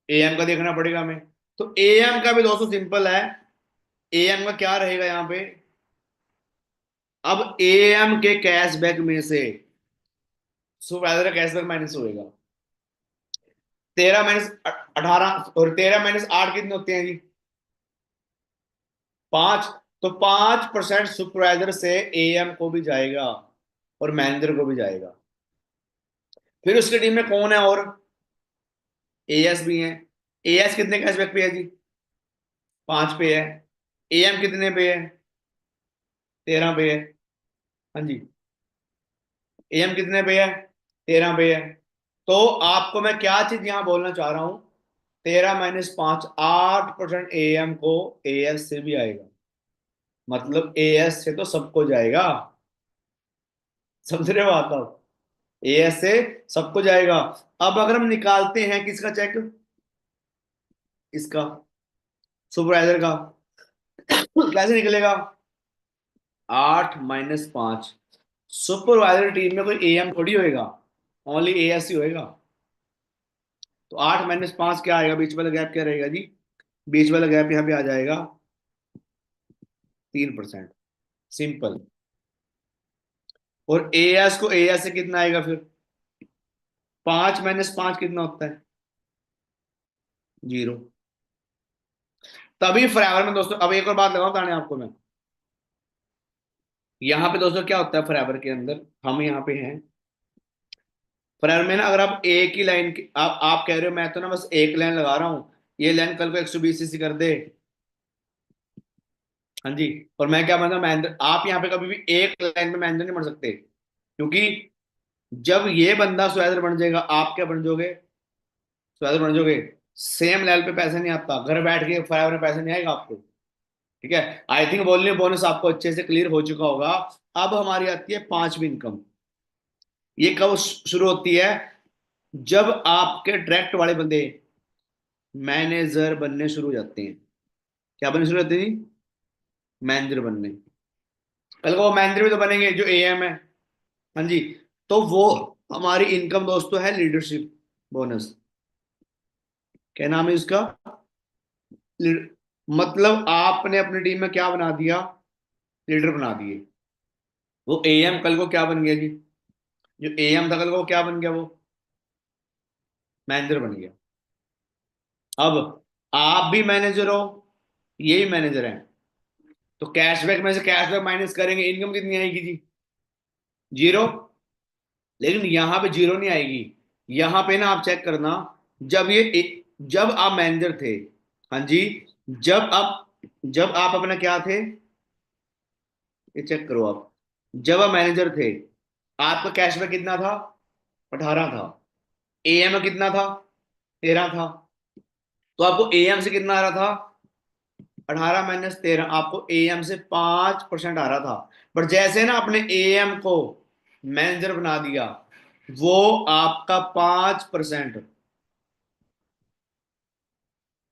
एएम का देखना पड़ेगा हमें। तो एएम का भी दोस्तों सिंपल है। एएम का क्या रहेगा यहाँ पे? अब एएम के कैशबैक में से सुपरवाइजर का कैशबैक माइनस होएगा। 13 - 18 और 13 - 8 कितने होते हैं जी? 5। तो 5% सुपरवाइजर से एएम को भी जाएगा और मैनेजर को भी जाएगा। फिर उसकी टीम में कौन है और? एएस भी है। एएस कितने कैशबैक पे है जी? 5 पे है। एएम कितने पे है? 13 पे है। हाँ जी। एएम कितने पे है? 13 पे है। तो आपको मैं क्या चीज यहां बोलना चाह रहा हूं, 13 - 5, 8% एएम को एएस से भी आएगा। मतलब एएस से तो सबको जाएगा। समझ रहे हो आप? एएस से सबको जाएगा। अब अगर हम निकालते हैं किसका चेक, इसका, सुपरवाइजर का, कैसे निकलेगा? 8 - 5। सुपरवाइजर टीम में कोई एएम थोड़ी होएगा, ओनली एएस ही होएगा। तो 8 - 5 क्या आएगा? बीच वाला गैप क्या रहेगा जी? बीच वाला गैप यहाँ पे आ जाएगा 3%। सिंपल। और एएस को एएस से कितना आएगा फिर? 5 - 5 कितना होता है? 0। तभी फॉरएवर में दोस्तों, अब एक और बात लगाऊं ताने आपको मैं, यहाँ पे दोस्तों क्या होता है फॉरएवर के अंदर, हम यहाँ पे हैं फॉरएवर में ना, अगर आप एक ही लाइन की आप कह रहे हो मैं तो ना बस एक लाइन लगा रहा हूँ, ये लाइन कल को 120 सीसी कर दे, हाँ जी, और मैं क्या बनता महेंद्र, आप यहाँ पे कभी भी एक लाइन में महेंद्र नहीं बन सकते, क्योंकि जब ये बंदा सुहेल बन जाएगा आप क्या बन जाओगे? सुहेल बन जाओगे। सेम लेवल पे पैसा नहीं आता, घर बैठ के फॉरएवर में पैसा नहीं आएगा आपको। ठीक है। आई थिंक वॉल्यूम बोनस आपको अच्छे से क्लियर हो चुका होगा। अब हमारी आती है पांचवी इनकम। ये कब शुरू होती है? जब आपके डायरेक्ट वाले बंदे मैनेजर बनने शुरू हो जाते हैं। क्या बनने शुरू होते हैं जी? मैनेजर बनने। कल को वो मैनेजर भी तो बनेंगे जो एएम है। हाँ जी। तो वो हमारी इनकम दोस्तों है लीडरशिप बोनस। क्या नाम है इसका? मतलब आपने अपनी टीम में क्या बना दिया? लीडर बना दिए। वो एएम कल को क्या बन गया जी? जो एएम था कल को वो क्या बन गया? वो मैनेजर बन गया। अब आप भी मैनेजर हो, ये भी मैनेजर है, तो कैशबैक में से कैशबैक माइनस करेंगे, इनकम कितनी आएगी जी? 0। लेकिन यहां पे 0 नहीं आएगी। यहां पे ना आप चेक करना, जब जब आप मैनेजर थे, हाँ जी, जब आप जब आप अपना क्या थे, ये चेक करो आप, जब आप मैनेजर थे आपका कैशबैक कितना था? 18 था। एएम में कितना था? 13 था। तो आपको एएम से कितना आ रहा था? 18 - 13, आपको एएम से 5% आ रहा था। पर जैसे ना आपने एएम को मैनेजर बना दिया, वो आपका 5%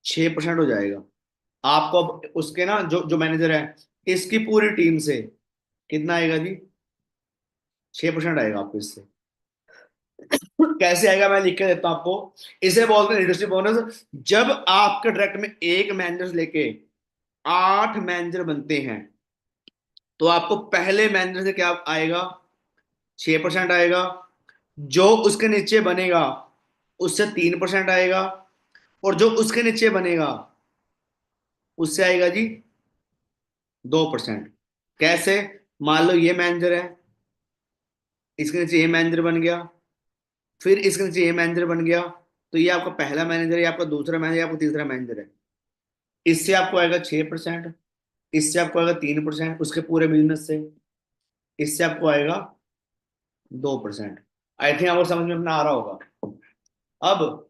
6% हो जाएगा। आपको अब उसके ना जो जो मैनेजर है, इसकी पूरी टीम से कितना आएगा जी? 6% आएगा आपको इससे। कैसे आएगा मैं लिख के देता हूं आपको। इसे बोलते हैं लीडरशिप बोनस। जब आपके डायरेक्ट में एक मैनेजर लेके 8 मैनेजर बनते हैं, तो आपको पहले मैनेजर से क्या आएगा? 6% आएगा। जो उसके नीचे बनेगा उससे 3% आएगा। और जो उसके नीचे बनेगा उससे आएगा जी 2%। कैसे? मान लो ये मैनेजर है, इसके नीचे ये मैनेजर बन गया, फिर इसके नीचे ये मैनेजर बन गया, तो ये आपका पहला मैनेजर है, आपका दूसरा मैनेजर, आपका तीसरा मैनेजर है। इससे आपको आएगा 6%, इससे आपको आएगा 3% उसके पूरे बिजनेस से, इससे आपको आएगा 2%। आई थिंक आपको समझ में अपना आ रहा होगा। अब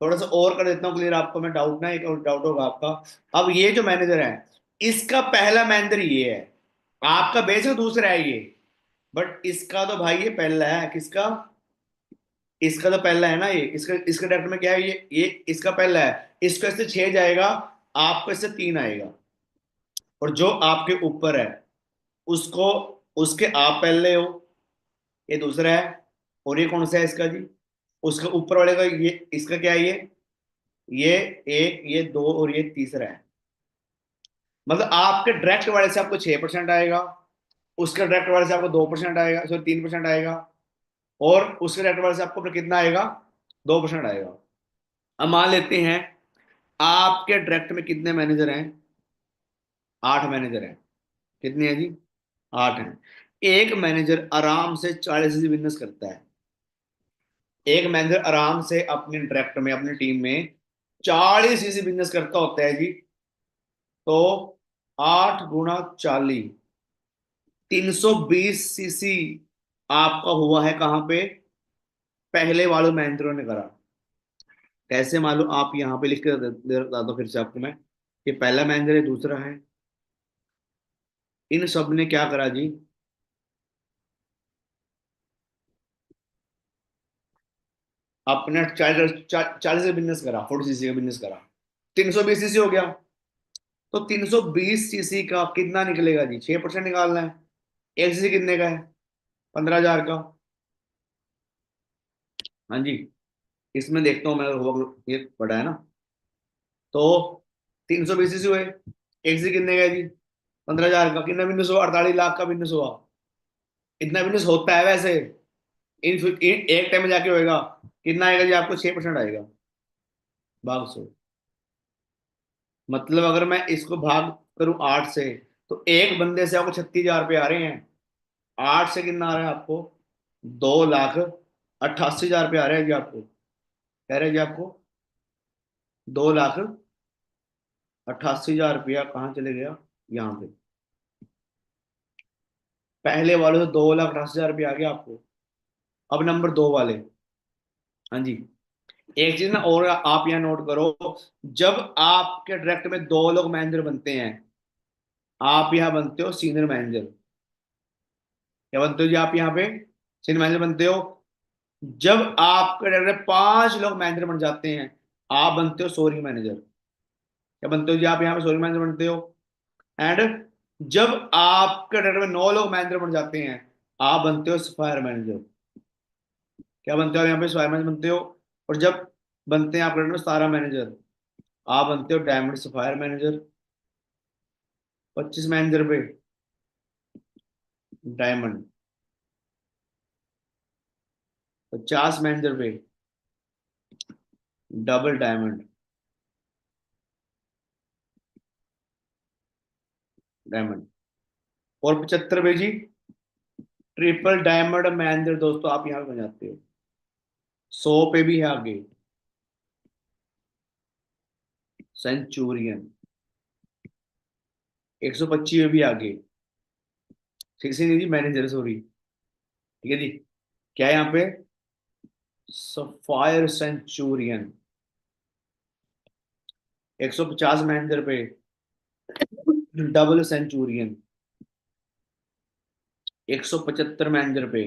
थोड़ा सा और कर देता हूँ क्लियर आपको मैं, डाउट ना एक और डाउट होगा आपका। अब ये जो मैनेजर है, इसका पहला मैनेजर ये है, आपका बेशक दूसरा है ये, बट इसका तो भाई ये पहला है। किसका? इसका तो पहला है ना ये, इसका इसका डायरेक्ट में क्या है, ये इसका पहला है, इसका इससे 6 जाएगा, आपको इससे 3 आएगा। और जो आपके ऊपर है उसको, उसके आप पहले हो, ये दूसरा है। और ये कौन सा है इसका जी? उसके ऊपर वाले का ये, इसका क्या है ये 1, ये 2 और ये तीसरा है। मतलब आपके डायरेक्ट वाले से आपको 6% आएगा, उसके डायरेक्ट वाले से आपको 2% आएगा, सॉरी 3% आएगा, और उसके डायरेक्ट वाले से आपको फिर कितना आएगा, 2% आएगा। अब मान लेते हैं आपके डायरेक्ट में कितने मैनेजर हैं, 8 मैनेजर हैं। कितने हैं जी, 8 हैं। एक मैनेजर आराम से 40 बिजनेस करता है। एक मैनेजर आराम से अपने डायरेक्ट में, अपनी टीम में 40 बिजनेस करता होता है जी। तो 8 × 40, 320 आपका हुआ है कहाँ पे, पहले वाले मैनेजरों ने करा। कैसे मालूम, आप यहाँ पे लिख के दे बता दो फिर से आपको मैं, ये पहला मैनेजर है, दूसरा है, इन सब ने क्या करा जी, अपने 40 बिजनेस करा, 40 का बिजनेस करा, 320 हो गया। तो 320 का कितना निकलेगा जी, 6% निकालना है। एक सीसी कितने का है, 15,000 का। हाँ जी, इसमें देखता हूँ मैं, ये बड़ा है ना। तो 320 हुए, एक सीसी कितने का है जी, 15,000 का। कितना बिजनेस हुआ, 48 लाख का बिजनेस हुआ। इतना बिजनेस होता है वैसे, एक टाइम में जाके होएगा। कितना आएगा जी आपको, 6% आएगा, भाग 100। मतलब अगर मैं इसको भाग करूं 8 से, तो एक बंदे से आपको 36,000 रुपये आ रहे हैं। 8 से कितना आ रहा है आपको, 2,88,000 रुपये आ रहे हैं जी आपको। कह रहे हैं जी आपको 2,88,000 रुपया कहाँ चले गया, यहाँ पे। पहले वाले तो 2,88,000 रुपया आ गया आपको। अब नंबर 2 वाले। हाँ जी, एक चीज ना और आप यहाँ नोट करो, जब आपके डायरेक्ट में 2 लोग मैनेजर बनते हैं, आप यहाँ बनते हो सीनियर मैनेजर। क्या बनते हो जी आप यहाँ पे, सीनियर मैनेजर बनते हो। जब आपके डायरेक्ट में 5 लोग मैनेजर बन जाते हैं, आप बनते हो सोरी मैनेजर। क्या बनते हो जी आप यहाँ पे, सोरी मैनेजर बनते हो। एंड जब आपके डायरेक्ट में 9 लोग मैनेजर बन जाते हैं, आप बनते हो सफायर मैनेजर। क्या बनते हो यहाँ पे, सफायर मैनेजर बनते हो। और जब बनते हैं आपके डायरेक्ट में 17 मैनेजर, आप बनते हो डायमंड सफायर मैनेजर। 25 मैनेजर पे डायमंड, 50 मैनेजर पे डबल डायमंड, डायमंड। और 75 पे जी ट्रिपल डायमंड मैनेजर। दोस्तों आप यहाँ पे बन जाते हो। 100 पे भी है आगे सेंचुरियन। 125 में भी आगे, ठीक से नहीं जी, मैनेजर सॉरी। ठीक है जी, क्या है यहाँ पे, सफायर सेंचुरियन। 150 मैनेजर पे डबल सेंचुरियन। 175 मैनेजर पे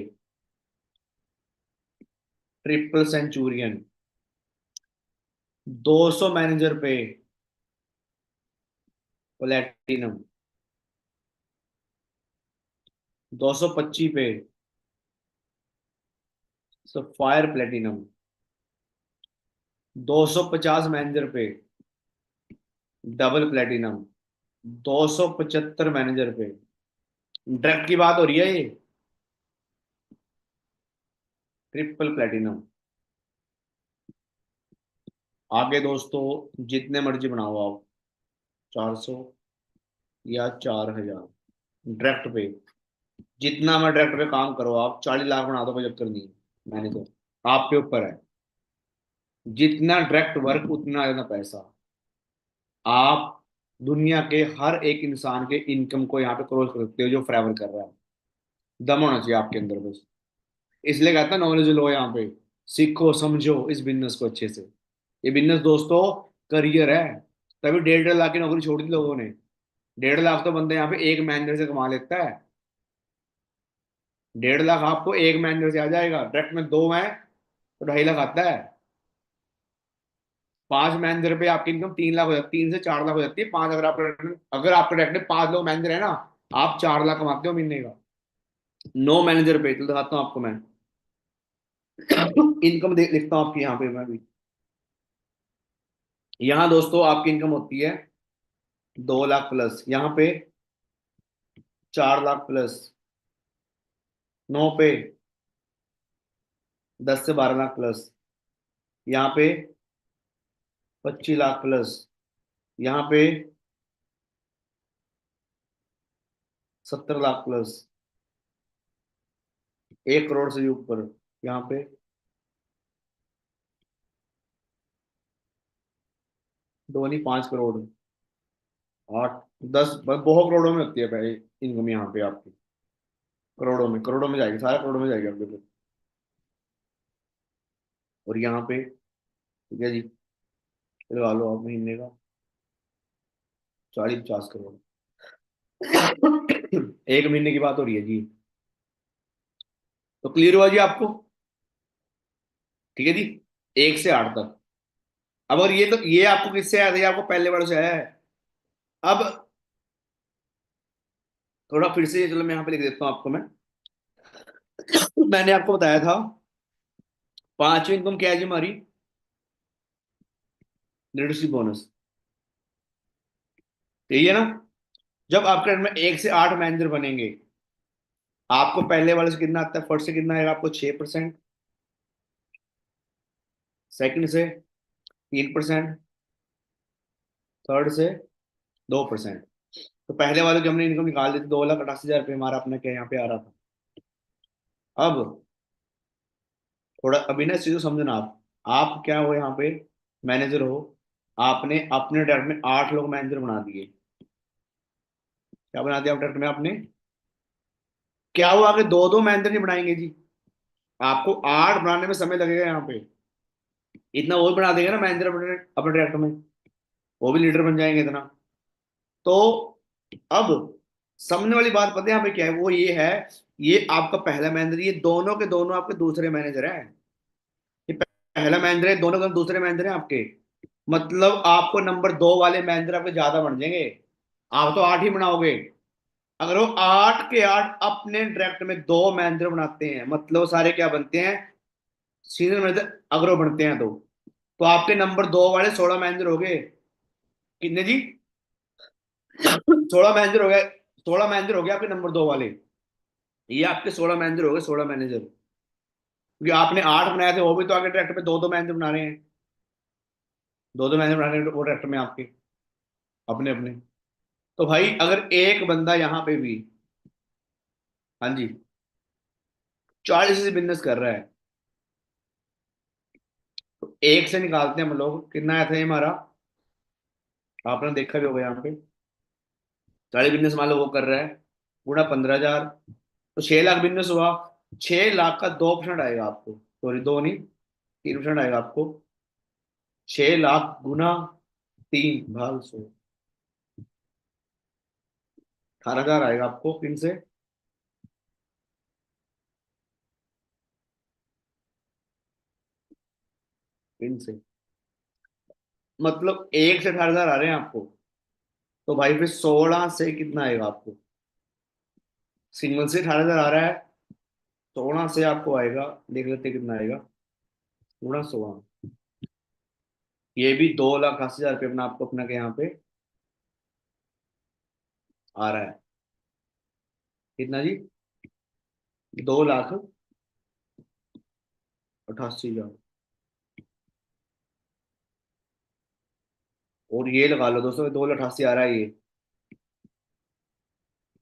ट्रिपल सेंचुरियन। 200 मैनेजर पे प्लेटिनम। 225 पे सफायर प्लेटिनम। 250 मैनेजर पे डबल प्लेटिनम। 275 मैनेजर पे, ड्रग की बात हो रही है ये, ट्रिपल प्लेटिनम। आगे दोस्तों जितने मर्जी बनाओ आप, 400 या 4,000 डायरेक्ट पे, जितना मैं डायरेक्ट पे काम करो आप, 40 लाख बना दो, कोई चक्कर नहीं है। मैंने तो, आपके ऊपर है, जितना डायरेक्ट वर्क उतना ज्यादा पैसा। आप दुनिया के हर एक इंसान के इनकम को यहाँ पे क्रॉस कर सकते हो, जो फॉरएवर कर रहा है। दम होना चाहिए आपके अंदर बस। इसलिए कहता नॉलेज लो यहाँ पे, सीखो समझो इस बिजनेस को अच्छे से। ये बिजनेस दोस्तों करियर है। तभी 1.5 लाख की नौकरी छोड़ दी लोगों ने। 1.5 लाख तो बंदे यहाँ पे एक मैनेजर से कमा लेता है। 1.5 लाख आपको एक मैनेजर से आ जाएगा, डायरेक्ट में 2 है तो 2.5 लाख आता है। 5 मैनेजर पे आपकी इनकम 3 लाख हो जाती है, 3 से 4 लाख हो जाती है। पांच, अगर आपके डायरेक्ट में 5 लोग मैनेजर है ना, आप 4 लाख कमाते हो महीने का। 9 मैनेजर पे, तो दिखाता हूँ आपको मैं इनकम लिखता हूँ आपकी यहाँ पे मैं भी। यहाँ दोस्तों आपकी इनकम होती है 2 लाख प्लस, यहाँ पे 4 लाख प्लस, 9 पे 10 से 12 लाख प्लस, यहाँ पे 25 लाख प्लस, यहाँ पे 70 लाख प्लस, 1 करोड़ से भी ऊपर, यहाँ पे 2 नहीं 5 करोड़, 8 10 बहुत करोड़ों में होती है भाई इनकम यहाँ पे आपकी। करोड़ों में जाएगी, सारा करोड़ों में जाएगी आपके पे। और यहाँ पे ठीक है जी, लगा लो आप महीने का 40 50 करोड़। एक महीने की बात हो रही है जी। तो क्लियर हुआ जी आपको? ठीक है जी, 1 से 8 तक। अब अगर ये, तो ये आपको किससे आया था? ये आपको पहले वर्ड से आया है। अब थोड़ा फिर से, चलो मैं यहाँ पे लिख देता हूँ आपको मैं। मैंने आपको बताया था पांचवी इनकम क्या है जी हमारी? Leadership bonus. यही है ना? जब आपके में 1 से 8 मैनेजर बनेंगे, आपको पहले वाले से कितना आता है? फर्स्ट से कितना आएगा आपको? 6%। सेकंड से 3%। थर्ड से 2%। तो पहले वाले की हमने इनकम निकाल दी थी, 2,88,000 रुपये हमारा अपना क्या यहाँ पे आ रहा था। अब थोड़ा अभी ना इस चीज को समझना। आप क्या हो यहाँ पे? मैनेजर हो। आपने अपने डायरेक्ट में 8 लोग मैनेजर बना दिए। क्या बना दिया आप डायरेक्ट में आपने? क्या वो आगे दो दो मैनेजर नहीं बनाएंगे जी? आपको 8 बनाने में समय लगेगा यहाँ पे। इतना वो भी बना देंगे ना मैनेजर अपने अपने डायरेक्ट में, वो भी लीडर बन जाएंगे इतना। तो अब समझने वाली बात पता है यहाँ पे क्या है? वो ये है, ये आपका पहला मैनेजर, ये दोनों के दोनों आपके दूसरे मैनेजर हैं। ये पहला मैनेजर है, दोनों के दूसरे मैनेजर हैं आपके। मतलब आपको नंबर 2 वाले मैनेजर आपके ज्यादा बन जाएंगे। आप तो 8 ही बनाओगे। अगर वो 8 के 8 अपने डायरेक्ट में 2 मैनेजर बनाते हैं, मतलब वो सारे क्या बनते हैं? Senior manager. अगर वो बनते हैं तो आपके नंबर 2 वाले 16 मैनेजर हो गए। कितने जी? 16 मैनेजर हो गए। 16 मैनेजर हो गए आपके नंबर 2 वाले। ये आपके 16 मैनेजर हो गए, 16 मैनेजर। क्योंकि आपने 8 बनाए थे, वो भी तो आगे डायरेक्ट में दो दो मैनेजर बना रहे हैं। दो दो मैनेजर बना रहे हैं वो डायरेक्ट में आपके अपने अपने। तो भाई अगर एक बंदा यहाँ पे भी, हाँ जी, 40 से बिजनेस कर रहा है, तो एक से निकालते हैं हम लोग, कितना आया था ये हमारा? आपने देखा भी होगा यहाँ पे। 40 बिजनेस मान लो वो कर रहा है, पूरा 15,000, तो 6 लाख बिजनेस हुआ। 6 लाख का 2% आएगा आपको, सॉरी 2 नहीं 3% आएगा आपको। 6 लाख गुना 3/100, 18,000 आएगा आपको किन से? किन से? मतलब 1 से 18,000 आ रहे हैं आपको। तो भाई फिर 16 से कितना आएगा आपको? सिंगल से 18,000 आ रहा है, 16 से आपको आएगा, देख लेते हैं कितना आएगा। गुणा 16, ये भी 2,88,000 रुपये अपना आपको अपना के यहाँ पे आ रहा है। कितना जी? 2,88,000। और ये लगा लो दोस्तों, 2,88,000 आ रहा है ये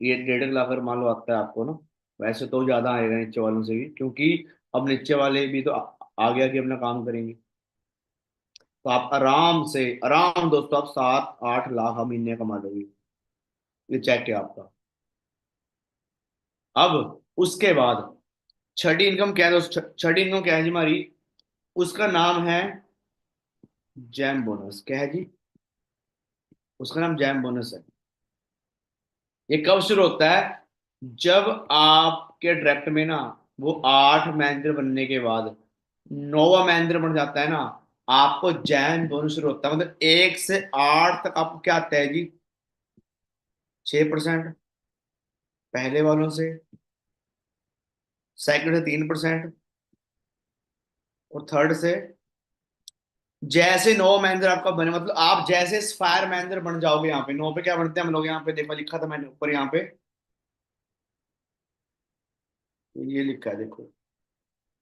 1.5 लाख अगर मान लो आता है आपको ना। वैसे तो ज्यादा आएगा नीचे वालों से भी, क्योंकि अब नीचे वाले भी तो आगे आगे अपना काम करेंगे। तो आप आराम से, आराम दोस्तों, आप 7 8 लाख हम महीने कमा लोगे। ये चेक है आपका। अब उसके बाद छठी इनकम क्या है दोस्तों? छठी इनकम क्या है जी हमारी? उसका नाम है जैम बोनस। क्या है जी? उसका नाम जैम बोनस है। ये कब शुरू होता है? जब आपके डायरेक्ट में ना वो 8 मैनेजर बनने के बाद 9वां मैनेजर बन जाता है ना, आपको जैम बोनस शुरू होता है। मतलब 1 से 8 तक आपको क्या आता है जी? 6% पहले वालों से, सेकंड से 3%, और थर्ड से। जैसे 9 मैनेजर आपका बने, मतलब आप जैसे फायर मैनेजर बन जाओगे, यहाँ पे 9 पे क्या बनते हैं हम लोग? यहाँ पे देखो लिखा था मैंने ऊपर यहाँ पे। ये लिखा है देखो।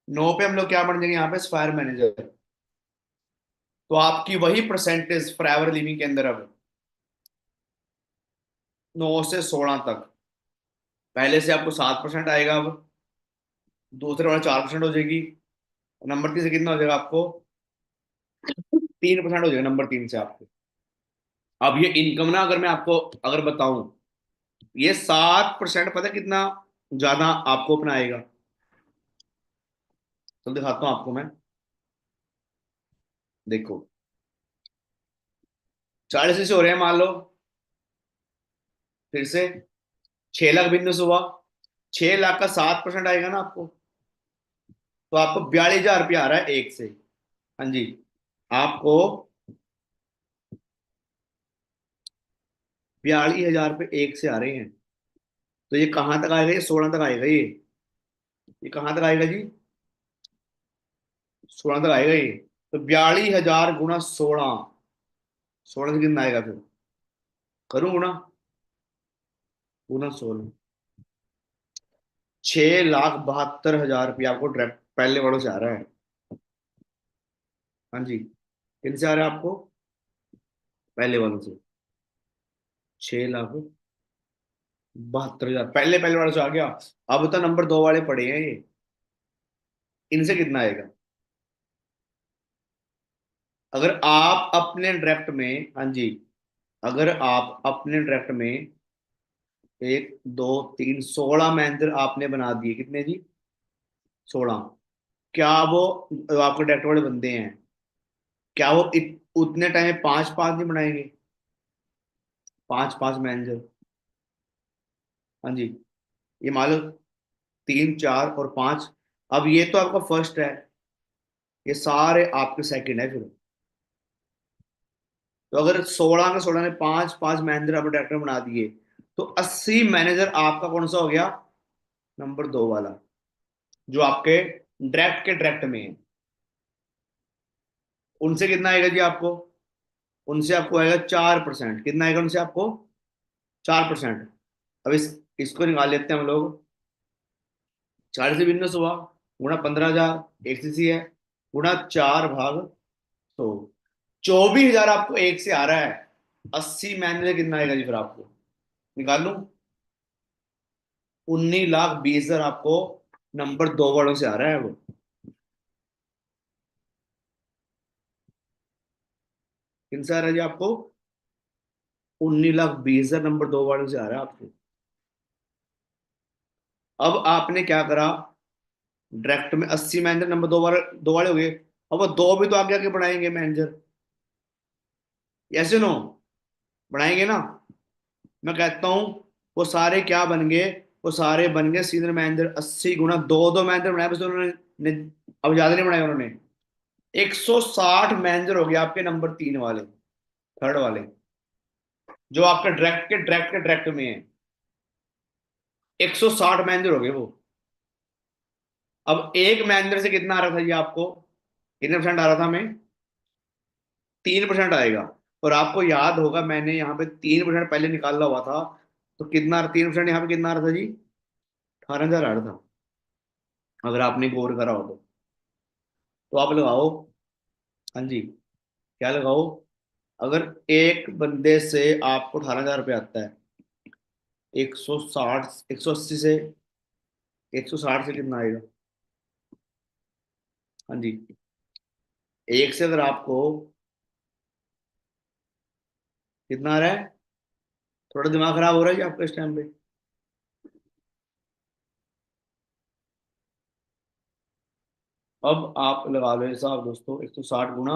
9 पे हम लोग क्या बन जाएंगे यहाँ पे, स्क्वायर मैनेजर। तो आपकी वही परसेंटेज फॉर एवर लिविंग के अंदर अब 9 से 16 तक। पहले से आपको 7% आएगा, अब दूसरे वाला 4% हो जाएगी, नंबर 3 से कितना हो जाएगा आपको, 3% हो जाएगा नंबर 3 से आपको। अब ये इनकम ना, अगर मैं आपको अगर बताऊं, ये 7% पता है कितना ज्यादा आपको अपना आएगा। तो दिखाता हूं आपको मैं। देखो 40 से हो रहे हैं मान लो, फिर से 6 लाख बिजनेस हुआ, 6 लाख का 7% आएगा ना आपको, तो आपको 42,000 रुपया आ रहा है एक से। हाँ जी, आपको 42,000 रुपये एक से आ रहे हैं। तो ये कहां तक आएगा, ये 16 तक आएगा ये कहां तक आएगा जी, 16 तक आएगा ये। तो 42,000 गुणा 16, 16 से कितना आएगा फिर, करूं गुणा, गुणा 16, 6,72,000 रुपया आपको डायरेक्ट पहले वालों से आ रहा है। हाँ जी, किन से आ रहा है आपको, पहले वालों से। 6,72,000 पहले पहले वालों से आ गया। अब तो नंबर 2 वाले पड़े हैं ये, इनसे कितना आएगा। अगर आप अपने डायरेक्ट में, हाँ जी, अगर आप अपने डायरेक्ट में 1 2 3 16 मैनेजर आपने बना दिए, कितने जी, 16। क्या वो जो आपके डायरेक्ट वाले बंदे हैं, क्या वो उतने टाइम में 5 5 नहीं बनाएंगे, 5 5 मैनेजर। हाँ जी, ये मान लो 3 4 और 5। अब ये तो आपका फर्स्ट है, ये सारे आपके सेकंड है फिर। तो अगर 16 के 16 ने 5 5 मैनेजर आप डायरेक्टर बना दिए, तो 80 मैनेजर आपका कौन सा हो गया, नंबर 2 वाला, जो आपके डायरेक्ट में है। उनसे कितना आएगा जी आपको, उनसे आपको आएगा 4%। कितना आएगा उनसे आपको, 4%। अब इसको निकाल लेते हैं हम लोग। 40 से बिजनेस हुआ, गुणा 15,000 एक सी है, गुणा 4/100, 24,000 आपको एक से आ रहा है। 80 मैनेजर कितना आएगा जी फिर आपको, निकाल लूं, 19,20,000 आपको नंबर 2 वालों से आ रहा है वो। किन से आ रहा है जी आपको, 19,20,000 नंबर 2 वालों से आ रहा है आपको। अब आपने क्या करा, डायरेक्ट में 80 मैनेजर नंबर 2 वाले हो गए। अब वो दो भी तो आगे आगे बढ़ाएंगे मैनेजर, ऐसे नो बढ़ाएंगे ना। मैं कहता हूं वो सारे क्या बन गए, वो सारे बन गए सीनियर मैनेजर। 80 गुणा 2 2 मैनेजर बनाए बस उन्होंने अब ज्यादा नहीं बनाए उन्होंने। 160 मैनेजर हो गए आपके नंबर 3 वाले, थर्ड वाले, जो आपके डायरेक्ट में है। 160 मैनेजर हो गए वो। अब एक मैनेजर से कितना आ रहा था ये आपको, कितने परसेंट आ रहा था हमें, 3% आएगा। और आपको याद होगा मैंने यहाँ पे 3% पहले निकाला हुआ था, तो कितना 3% यहाँ पे कितना आ रहा था जी, 18,000 आ रहा था, अगर आपने गौर करा हो तो आप लगाओ। हाँ जी, क्या लगाओ, अगर एक बंदे से आपको 18,000 रुपये आता है, 160 180 से, 160 से कितना आएगा, हाँ जी, एक से अगर आपको कितना आ रहा है, थोड़ा दिमाग खराब हो रहा है जी आपका इस टाइम पे। अब आप लगा लो हिसाब दोस्तों, 160 गुणा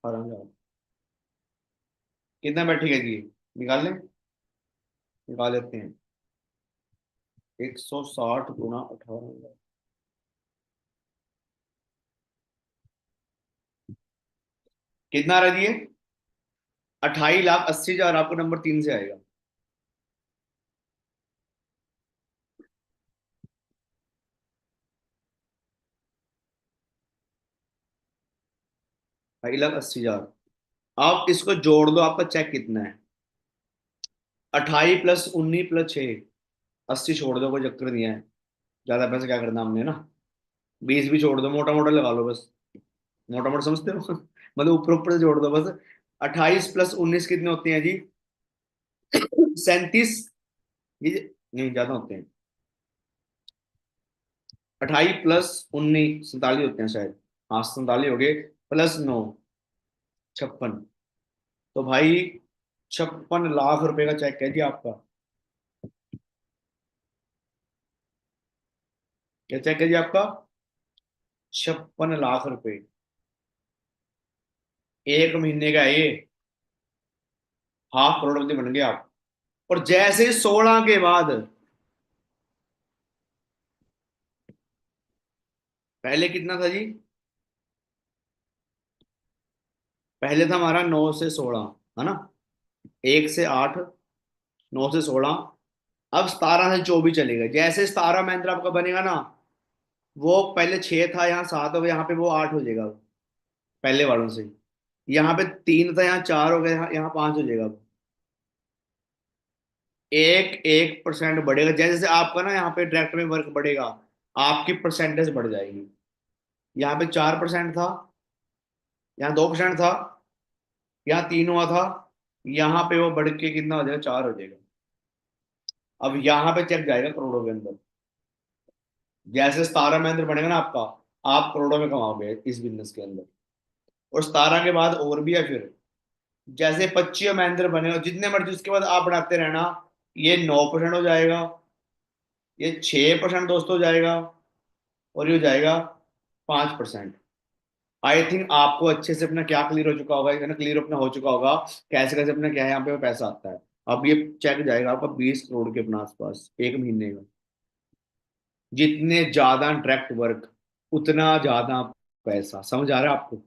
18,000 कितना बैठेगा जी, निकाल लें, निकाल लेते हैं। 160 गुणा 18,000, कितना आ रहा है जी ये, 28,80,000 आपको नंबर 3 से आएगा। 28,80,000। आप इसको जोड़ दो, आपका चेक कितना है, 28 + 19 + 6, 80 छोड़ दो, कोई चक्कर नहीं है। ज्यादा पैसे क्या करना हमने ना। 20 भी छोड़ दो, मोटा मोटा लगा लो बस। मोटा मोटा समझते हो मतलब ऊपर ऊपर से जोड़ दो बस। 28 + 19 कितने होते हैं जी? 37। ये नहीं, ज्यादा होते हैं। 28 + 19 47 होते हैं शायद। हाँ 47 हो गए। +9 56। तो भाई 56 लाख रुपए का चेक है जी आपका। क्या चेक है जी आपका? 56 लाख रुपए। 1 महीने का है ये। हाफ करोड़पति बन गए आप। और जैसे 16 के बाद, पहले कितना था जी? पहले था हमारा 9 से 16, है ना? 1 से 8, 9 से 16। अब 17 से 24 चलेगा। जैसे 17 महेंद्र आपका बनेगा ना, वो पहले 6 था, यहाँ 7 हो गया, यहाँ पे वो 8 हो जाएगा पहले वालों से। यहाँ पे 3 था, यहाँ 4 हो गया, यहाँ 5 हो जाएगा। 1% बढ़ेगा। जैसे जैसे आपका ना यहाँ पे डायरेक्ट में वर्क बढ़ेगा, आपकी परसेंटेज बढ़ जाएगी। यहाँ पे 4% था, यहाँ 2% था, यहाँ 3 हुआ था, यहाँ पे वो बढ़ के कितना हो जाएगा? 4 हो जाएगा। अब यहाँ पे चेक जाएगा करोड़ों के अंदर। जैसे 17 महेंद्र बनेगा ना आपका, आप करोड़ों में कमाओगे इस बिजनेस के अंदर। और 17 के बाद और भी है फिर। जैसे 25 महेंद्र बनेगा, जितने मर्जी उसके बाद आप बढ़ाते रहना। ये 9% हो जाएगा, ये 6% दोस्तों हो जाएगा, और ये हो जाएगा 5%। आई थिंक आपको अच्छे से अपना क्या क्लियर हो चुका होगा, है ना? क्लियर अपना हो चुका होगा कैसे कैसे अपना क्या है यहाँ पे पैसा आता है। अब ये चेक जाएगा आपका 20 करोड़ के अपना आसपास 1 महीने का। जितने ज्यादा डायरेक्ट वर्क, उतना ज्यादा पैसा। समझ आ रहा है आपको?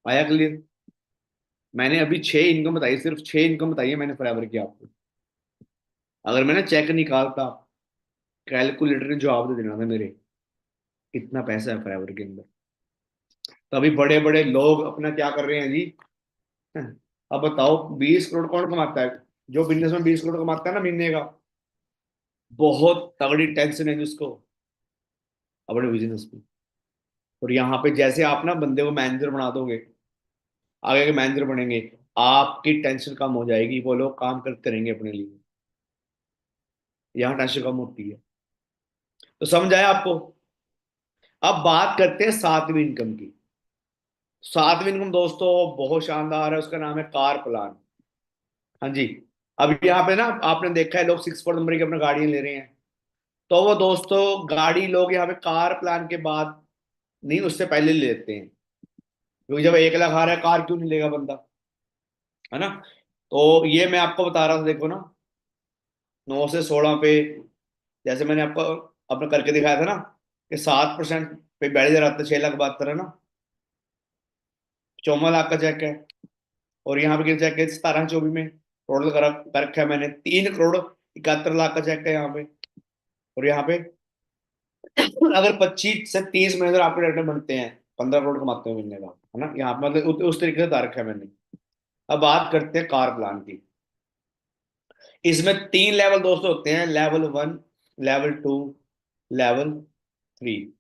आया क्लियर? मैंने अभी 6 इनकम बताई, सिर्फ 6 इनकम बताई है मैंने फॉरएवर की आपको। अगर मैंने चेक निकालता, कैलकुलेटर ने जवाब दे देना था मेरे, कितना पैसा है फॉरएवर के अंदर। तभी बड़े बड़े लोग अपना क्या कर रहे हैं जी। अब बताओ 20 करोड़ कौन कमाता है? जो बिजनेस में 20 करोड़ कमाता है ना महीने का, बहुत तगड़ी टेंशन है जिसको अपने बिजनेस में। और यहाँ पे जैसे आप ना बंदे को मैनेजर बना दोगे, आगे के मैनेजर बनेंगे, आपकी टेंशन कम हो जाएगी। वो लोग काम करते रहेंगे अपने लिए। यहाँ टेंशन कम होती है। तो समझ आया आपको? अब बात करते हैं 7वीं इनकम की। 7वीं इनकम दोस्तों बहुत शानदार है, उसका नाम है कार प्लान। हाँ जी। अब यहाँ पे ना आपने देखा है लोग 6 4 नंबर की अपना गाड़ियां ले रहे हैं। तो वो दोस्तों गाड़ी लोग यहाँ पे कार प्लान के बाद नहीं, उससे पहले ले लेते हैं। क्योंकि जब 1 लाख आ रहा है, कार क्यों नहीं लेगा बंदा, है ना? तो ये मैं आपको बता रहा था, देखो ना, 9 से 16 पे, जैसे मैंने आपको अपना करके दिखाया था ना, कि 7% पे बैठ जा रहा था 6 लाख 72, है ना? 54 लाख का चेक है। और यहाँ पे कितना चेक है? 17 24 में टोटल कर रखा है मैंने 3 करोड़ 71 लाख का चेक है यहाँ पे। और यहाँ पे अगर 25 से 30 में अगर आपके रेट बनते हैं, 15 करोड़ कमाते हैं महीने का, है ना? यहाँ पे मतलब उस तरीके से रखा है मैंने। अब बात करते हैं कार प्लान की। इसमें 3 लेवल दोस्तों होते हैं, लेवल 1, लेवल 2, लेवल 3।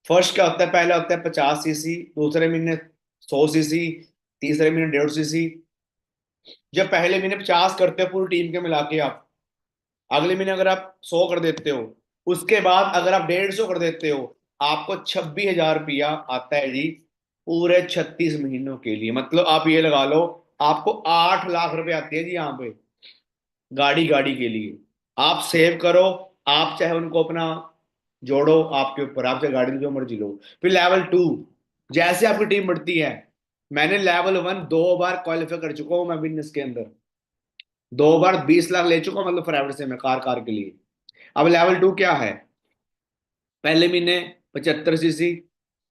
फर्स्ट क्या होता है? पहला होता है 50 सीसी, दूसरे महीने 100 सीसी, तीसरे महीने 150 सीसी। जब पहले महीने 50 करते हो पूरी टीम के मिला के आप, अगले महीने अगर आप 100 कर देते हो, उसके बाद अगर आप 150 कर देते हो, आपको 26,000 रुपया आता है जी पूरे 36 महीनों के लिए। मतलब आप ये लगा लो, आपको 8 लाख रुपए आते हैं जी यहाँ पे गाड़ी गाड़ी के लिए। आप सेव करो, आप चाहे उनको अपना जोड़ो, आपके ऊपर, आप चाहे गाड़ी में जो मर्जी लो। फिर लेवल 2, जैसे आपकी टीम बढ़ती है। मैंने लेवल 1 2 बार क्वालिफाई कर चुका हूँ मैं बिजनेस के अंदर। 2 बार 20 लाख ले चुका हूं, मतलब फॉरएवर से मैं कार कार के लिए। अब लेवल 2 क्या है? पहले महीने 75 सीसी,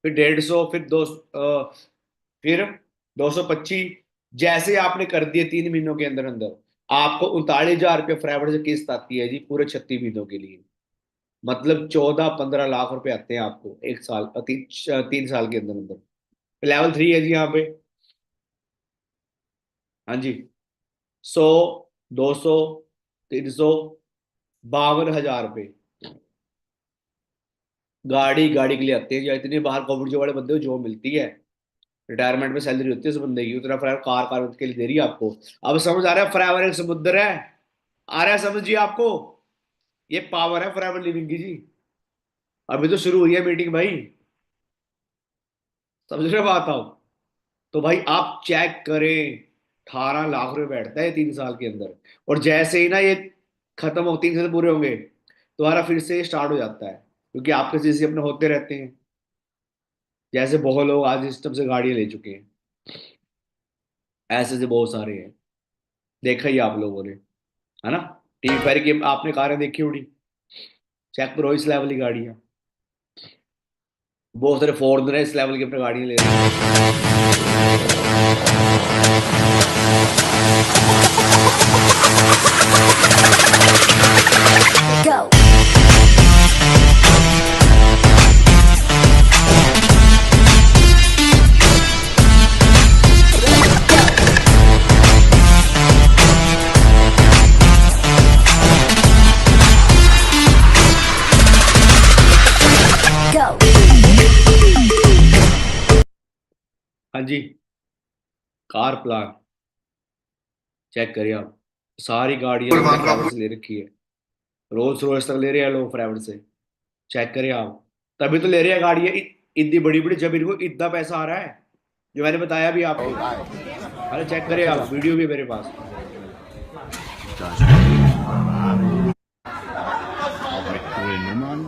फिर 150, फिर फिर 225। जैसे आपने कर दिए 3 महीनों के अंदर अंदर, आपको 39,000 रुपये फॉरएवर से किस्त आती है जी पूरे 36 महीनों के लिए। मतलब 14 15 लाख रुपए आते हैं आपको एक साल, 3 साल के अंदर अंदर। लेवल 3 है जी यहाँ पे। हाँ जी। 100, 200, 352,000 रुपये। गाड़ी गाड़ी के लिए आते हैं, या इतने बाहर कॉम्पिटिशन जो वाले बंदे को जॉब मिलती है, रिटायरमेंट में सैलरी होती है उस बंदे की, उतना फ्राइवर कार कार के लिए दे रही है आपको। अब समझ आ रहा है, फ्राइवर एक समुद्र है, आ रहा है समझ जी आपको, ये पावर है फ्राइवर लिविंग की जी। अभी तो शुरू हुई है मीटिंग भाई, समझ रहे बात आप। तो भाई आप चेक करें, 18 लाख रुपए बैठता है 3 साल के अंदर। और जैसे ही ना ये खत्म हो, 3 साल पूरे होंगे, दोबारा फिर से स्टार्ट हो जाता है, क्योंकि आपके जैसे अपने होते रहते हैं। जैसे बहुत लोग आज सिस्टम से गाड़ियां ले चुके हैं, ऐसे से बहुत सारे हैं, देखा ही आप लोगों ने, है ना। टीवी फायर की आपने कारें देखी होगी, चेक करो इस लेवल की गाड़ियां। बहुत सारे फॉर्नर इस लेवल की अपनी गाड़ियां ले रहे हैं। Go. Go. हाँ जी, कार प्लान चेक करिए आप, सारी गाड़ियां हमने फ्राइवर से ले रखी है, रोल्स रॉयस तक ले रहे हैं लोग फ्राइवर से। चेक करिए आप, तभी तो ले रहे हैं गाड़ियां इतनी बड़ी बड़ी, जब इनको इतना पैसा आ रहा है, जो मैंने बताया भी आपको। अरे चेक करिए आप, वीडियो भी है मेरे पास। Auch mit coolen Nummern.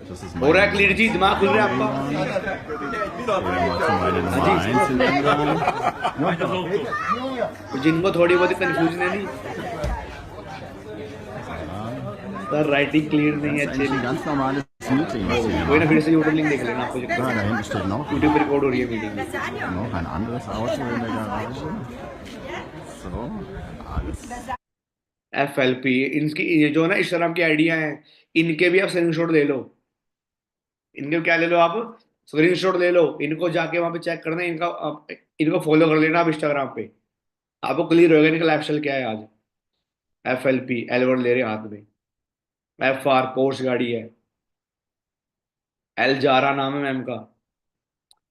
Das ist हो रहा है meine क्लियर जी, दिमाग खुल रहा है आपका। Nummer 1 in Ungarn. तो जिनको थोड़ी बहुत कंफ्यूजन है नहीं, सर राइटिंग क्लियर नहीं है Das ist अच्छे eigentlich ein ganz normales Meeting, was wir hier कोई ना, फिर machen. से यूट्यूब लिंक देख लेना आपको, Ah, da hinten steht noch, YouTube पे रिकॉर्ड हो रही है meeting. noch ein anderes Auto in der Garage. So, alles. FLP, इनकी ये जो ना इंस्टाग्राम की आइडिया है, इनके भी आप स्क्रीनशॉट ले लो। इनके क्या ले लो आप, स्क्रीनशॉट ले लो, इनको जाके वहां पे चेक करना, इनको फॉलो कर लेना आप इंस्टाग्राम पे, आपको क्लियर होगा इनका लाइफ स्टाइल क्या है आज। FLP L1 ले रहे हाथ में, FR पोर्श गाड़ी है, एल जारा नाम है मैम का,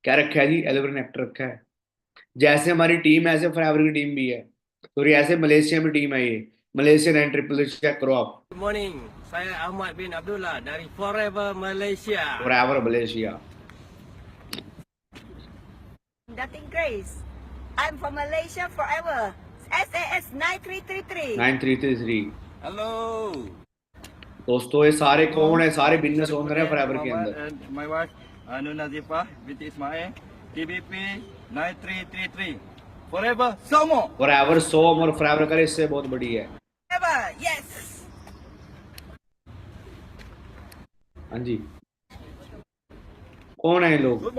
क्या रखा है जी, एलेवन एक्टर रखा है। जैसे हमारी टीम है, ऐसे फॉरएवर की टीम भी है, तो ये ऐसे मलेशिया में टीम है, ये मलेशियन एंड ट्रिपल चेक करो आप, Good morning, saya Ahmad bin Abdullah dari Forever Malaysia. Forever Malaysia. Dating Grace. I'm from Malaysia forever. SAS 9333. 9333। Hello. दोस्तों ये सारे कौन है, सारे बिजनेस ओनर है फॉरएवर के अंदर। And my wife Anu Nazifah binti Ismail, TBP 9333. Forever Somo. Forever सोम और फॉरएवर करे इससे बहुत बड़ी है। Forever, yes. हाँ जी, कौन है ये लोग,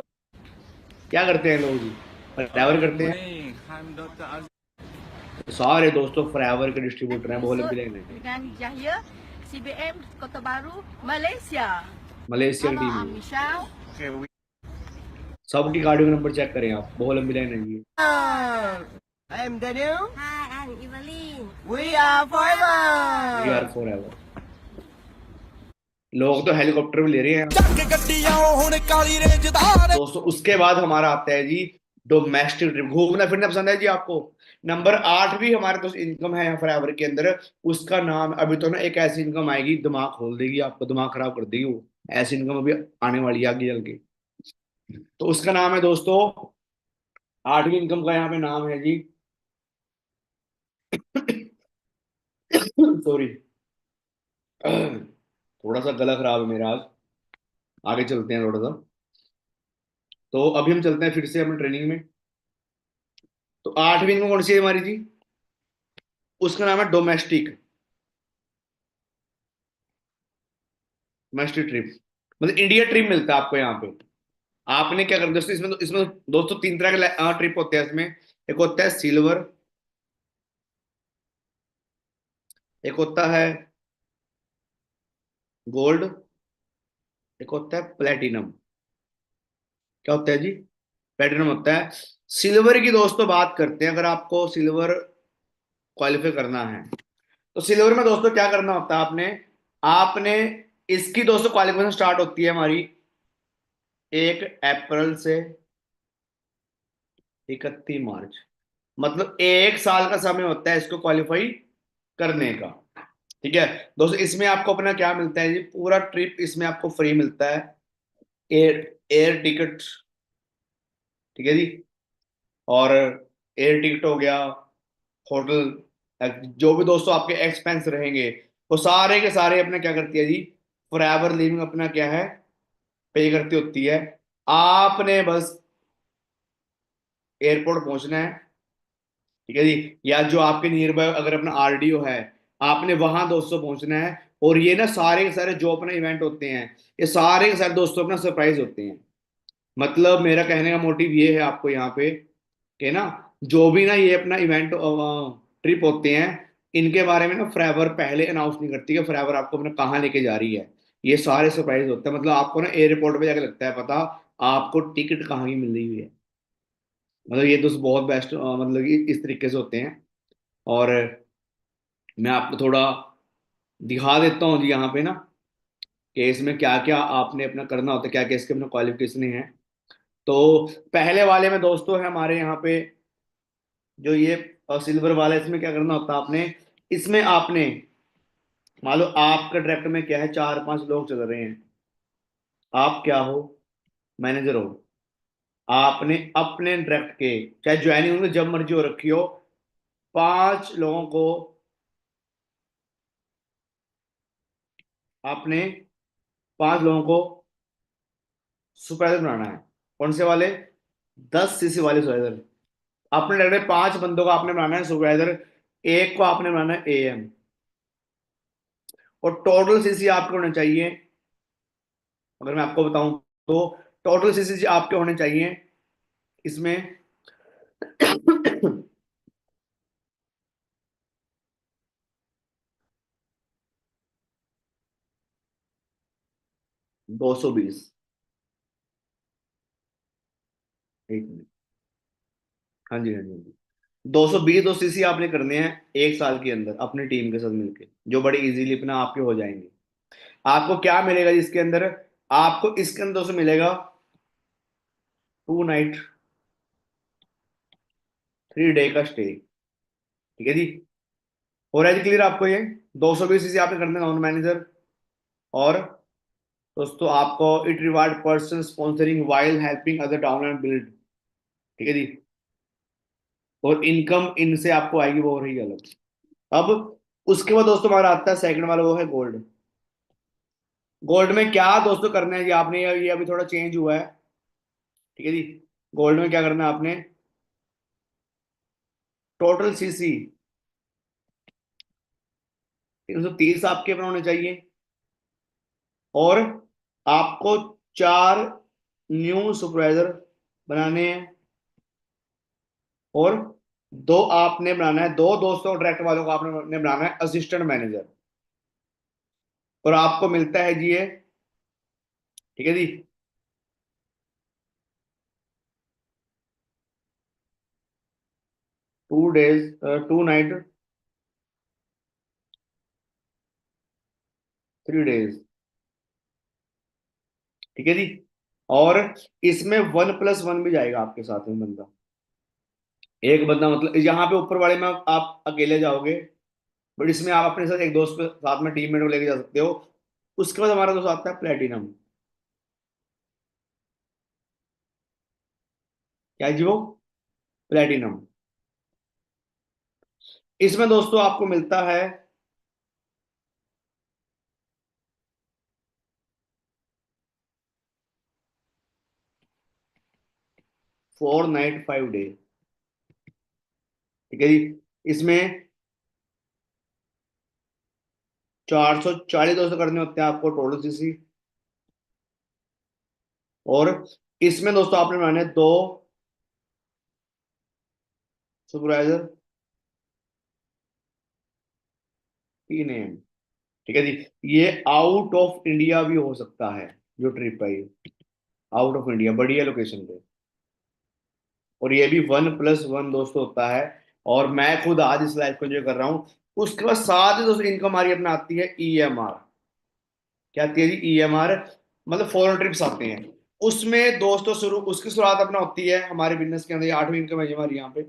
क्या करते हैं लोग जी, फॉरएवर करते हैं। Morning. I'm Dr. Aziz. सारे दोस्तों फॉरएवर के डिस्ट्रीब्यूटर हैं, बहुत लंबी लाइन है। Dengan Jahya, CBM Kota Baru, Malaysia. Malaysia की Nama टीम है, Michelle. Okay, we सबकी गाड़ियों का नंबर चेक करें आप, बहुत लंबी लाइन है ये। I am Daniel. Hi, I'm Evelyn. We are forever. We are forever। लोग तो हेलीकॉप्टर भी ले रहे हैं। दोस्तों उसके बाद हमारा आता है जी डोमेस्टिक ट्रिप, घूमना फिरना पसंद है जी आपको। नंबर 8 भी हमारे दोस्त इनकम है यहाँ फॉरएवर के अंदर, उसका नाम अभी तो ना, एक ऐसी इनकम आएगी दिमाग खोल देगी, आपको दिमाग खराब कर देगी वो, ऐसी इनकम अभी आने वाली है आगे चल के। तो उसका नाम है दोस्तों, 8वीं इनकम का यहाँ पे नाम है जी सॉरी थोड़ा सा गला खराब है मेरा आज, आगे चलते हैं थोड़ा सा। तो अभी हम चलते हैं फिर से अपनी ट्रेनिंग में। तो 8वीं इनकम कौन सी है हमारी जी, उसका नाम है डोमेस्टिक, डोमेस्टिक ट्रिप, मतलब इंडिया ट्रिप मिलता है आपको यहाँ पे। आपने क्या करना दोस्तों, इसमें इसमें दोस्तों 3 तरह के ट्रिप होते हैं इसमें। एक होता है सिल्वर, एक होता है गोल्ड, एक होता है प्लेटिनम। क्या होता है जी, प्लेटिनम होता है। सिल्वर की दोस्तों बात करते हैं, अगर आपको सिल्वर क्वालिफाई करना है तो सिल्वर में दोस्तों क्या करना होता है आपने, आपने इसकी दोस्तों क्वालिफिकेशन स्टार्ट होती है हमारी 1 अप्रैल से 31 मार्च, मतलब 1 साल का समय होता है इसको क्वालिफाई करने का। ठीक है दोस्तों, इसमें आपको अपना क्या मिलता है जी, पूरा ट्रिप इसमें आपको फ्री मिलता है। एयर एयर टिकट, ठीक है जी, और एयर टिकट हो गया, होटल, जो भी दोस्तों आपके एक्सपेंस रहेंगे वो सारे के सारे अपना क्या करती है जी, फॉरएवर लिविंग अपना क्या है, पे करती होती है। आपने बस एयरपोर्ट पहुंचना है, ठीक है जी, या जो आपके नियर बाय अगर अपना आरडीओ है, आपने वहां दोस्तों पहुंचना है। और ये ना सारे के सारे जो अपने इवेंट होते हैं, ये सारे के सारे दोस्तों अपना सरप्राइज होते हैं। मतलब मेरा कहने का मोटिव ये है आपको यहाँ पे कि ना, जो भी ना ये अपना इवेंट ट्रिप होते हैं, इनके बारे में ना फॉरएवर पहले अनाउंस नहीं करती कि फॉरएवर आपको अपना कहाँ लेके जा रही है। ये सारे सरप्राइज होते हैं, मतलब आपको ना एयरपोर्ट पे जाके लगता है पता आपको टिकट कहाँ की मिल रही हुई है। मतलब ये दोस्त बहुत बेस्ट, मतलब कि इस तरीके से होते हैं। और मैं आपको थोड़ा दिखा देता हूँ जी यहाँ पे ना, कि इसमें क्या क्या आपने अपना करना होता है, क्या क्या इसके अपना क्वालिफिकेशन है। तो पहले वाले में दोस्तों है हमारे यहाँ पे जो ये सिल्वर वाला, इसमें क्या करना होता है आपने, इसमें आपने मान लो आपका डायरेक्ट में क्या है, 4-5 लोग चल रहे हैं, आप क्या हो, मैनेजर हो, आपने अपने डायरेक्ट के चाहे ज्वाइनिंग होंगे जब मर्जी हो रखी हो, 5 लोगों को आपने 5 लोगों को सुपरवाइजर बनाना है। कौन से वाले, 10 सीसी वाले सुपरवाइजर। आपने डायरेक्ट 5 बंदों को आपने बनाना है सुपरवाइजर, एक को आपने बनाना है एएम। और टोटल सीसी आपके होने चाहिए, अगर मैं आपको बताऊं तो टोटल सीसी आपके होने चाहिए इसमें 220। एक मिनट, हाँ जी हाँ जी हाँ जी, 220 दो सीसी आपने करने हैं 1 साल के अंदर अपनी टीम के साथ मिलके, जो बड़े इजीली अपना आपके हो जाएंगे। आपको क्या मिलेगा इसके अंदर, आपको इसके अंदर से मिलेगा 2 नाइट 3 डे का स्टे, ठीक है जी। हो रहा है जी क्लियर आपको ये, 220 सीसी आपने करने नॉन मैनेजर। और दोस्तों आपको it reward person sponsoring while helping other down and build, ठीक है जी। और इनकम इनसे आपको आएगी, वो हो रही है अलग। अब उसके बाद दोस्तों हमारा आता है सेकंड वाला, वो है गोल्ड। गोल्ड में क्या दोस्तों करना है जी आपने, ये अभी थोड़ा चेंज हुआ है, ठीक है जी। गोल्ड में क्या करना है आपने, टोटल सीसी 330 आपके अपना होने चाहिए। और आपको 4 न्यू सुपरवाइजर बनाने हैं। और दो आपने बनाना है, 2 दोस्तों डायरेक्ट वालों को आपने बनाना है असिस्टेंट मैनेजर। और आपको मिलता है जी ये, ठीक है जी, 2 डेज 2 नाइट 3 डेज, ठीक है जी। और इसमें 1+1 भी जाएगा आपके साथ में बंदा, एक बंदा, मतलब यहाँ पे ऊपर वाले में आप अकेले जाओगे, बट इसमें आप अपने साथ एक दोस्त के साथ में टीममेट को लेके जा सकते हो। उसके बाद हमारा दोस्त आता है प्लेटिनम। क्या है जी वो, प्लेटिनम। इसमें दोस्तों आपको मिलता है 4 नाइट 5 डे, ठीक है जी। इसमें 440 दोस्तों करने होते हैं आपको टोटल सीसी। और इसमें दोस्तों आपने बनाने 2 सुपरवाइजर 3 AM, ठीक है जी। ये आउट ऑफ इंडिया भी हो सकता है, जो ट्रिप है ये आउट ऑफ इंडिया बढ़िया लोकेशन पे। और ये भी 1+1 दोस्तों होता है। और मैं खुद आज इस लाइफ को एंजॉय कर रहा हूँ, उसके बाद साथ ही दोस्तों इनकम हमारी अपना आती है EMR। क्या आती है जी? EMR, मतलब फॉरेन ट्रिप्स आते हैं। उसमें दोस्तों उसकी शुरुआत अपना होती है हमारे बिजनेस के अंदर। ये 8वीं इनकम है जी हमारी यहाँ पे।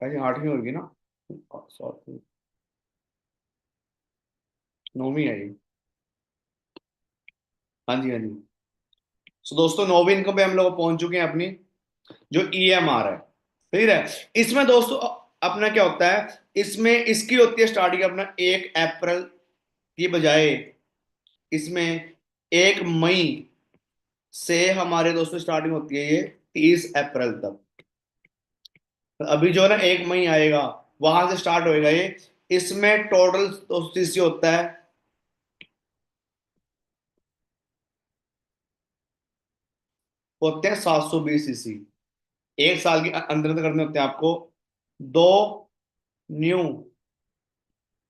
अच्छा 8वीं होगी ना, सॉरी 9वीं है ये। हाँ जी हाँ जी। सो दोस्तों 9वीं इनकम पे हम लोग पहुंच चुके हैं अपनी, जो EMR है। ठीक है। इसमें दोस्तों अपना क्या होता है, इसमें इसकी होती है स्टार्टिंग अपना 1 अप्रैल की बजाय इसमें 1 मई से हमारे दोस्तों स्टार्टिंग होती है ये 30 अप्रैल तक। तो अभी जो है ना 1 मई आएगा, वहां से स्टार्ट होएगा ये। इसमें टोटल दोस्तों CC होता है, होते हैं 720 CC। 1 साल के अंदर अंदर करने होते हैं आपको। 2 न्यू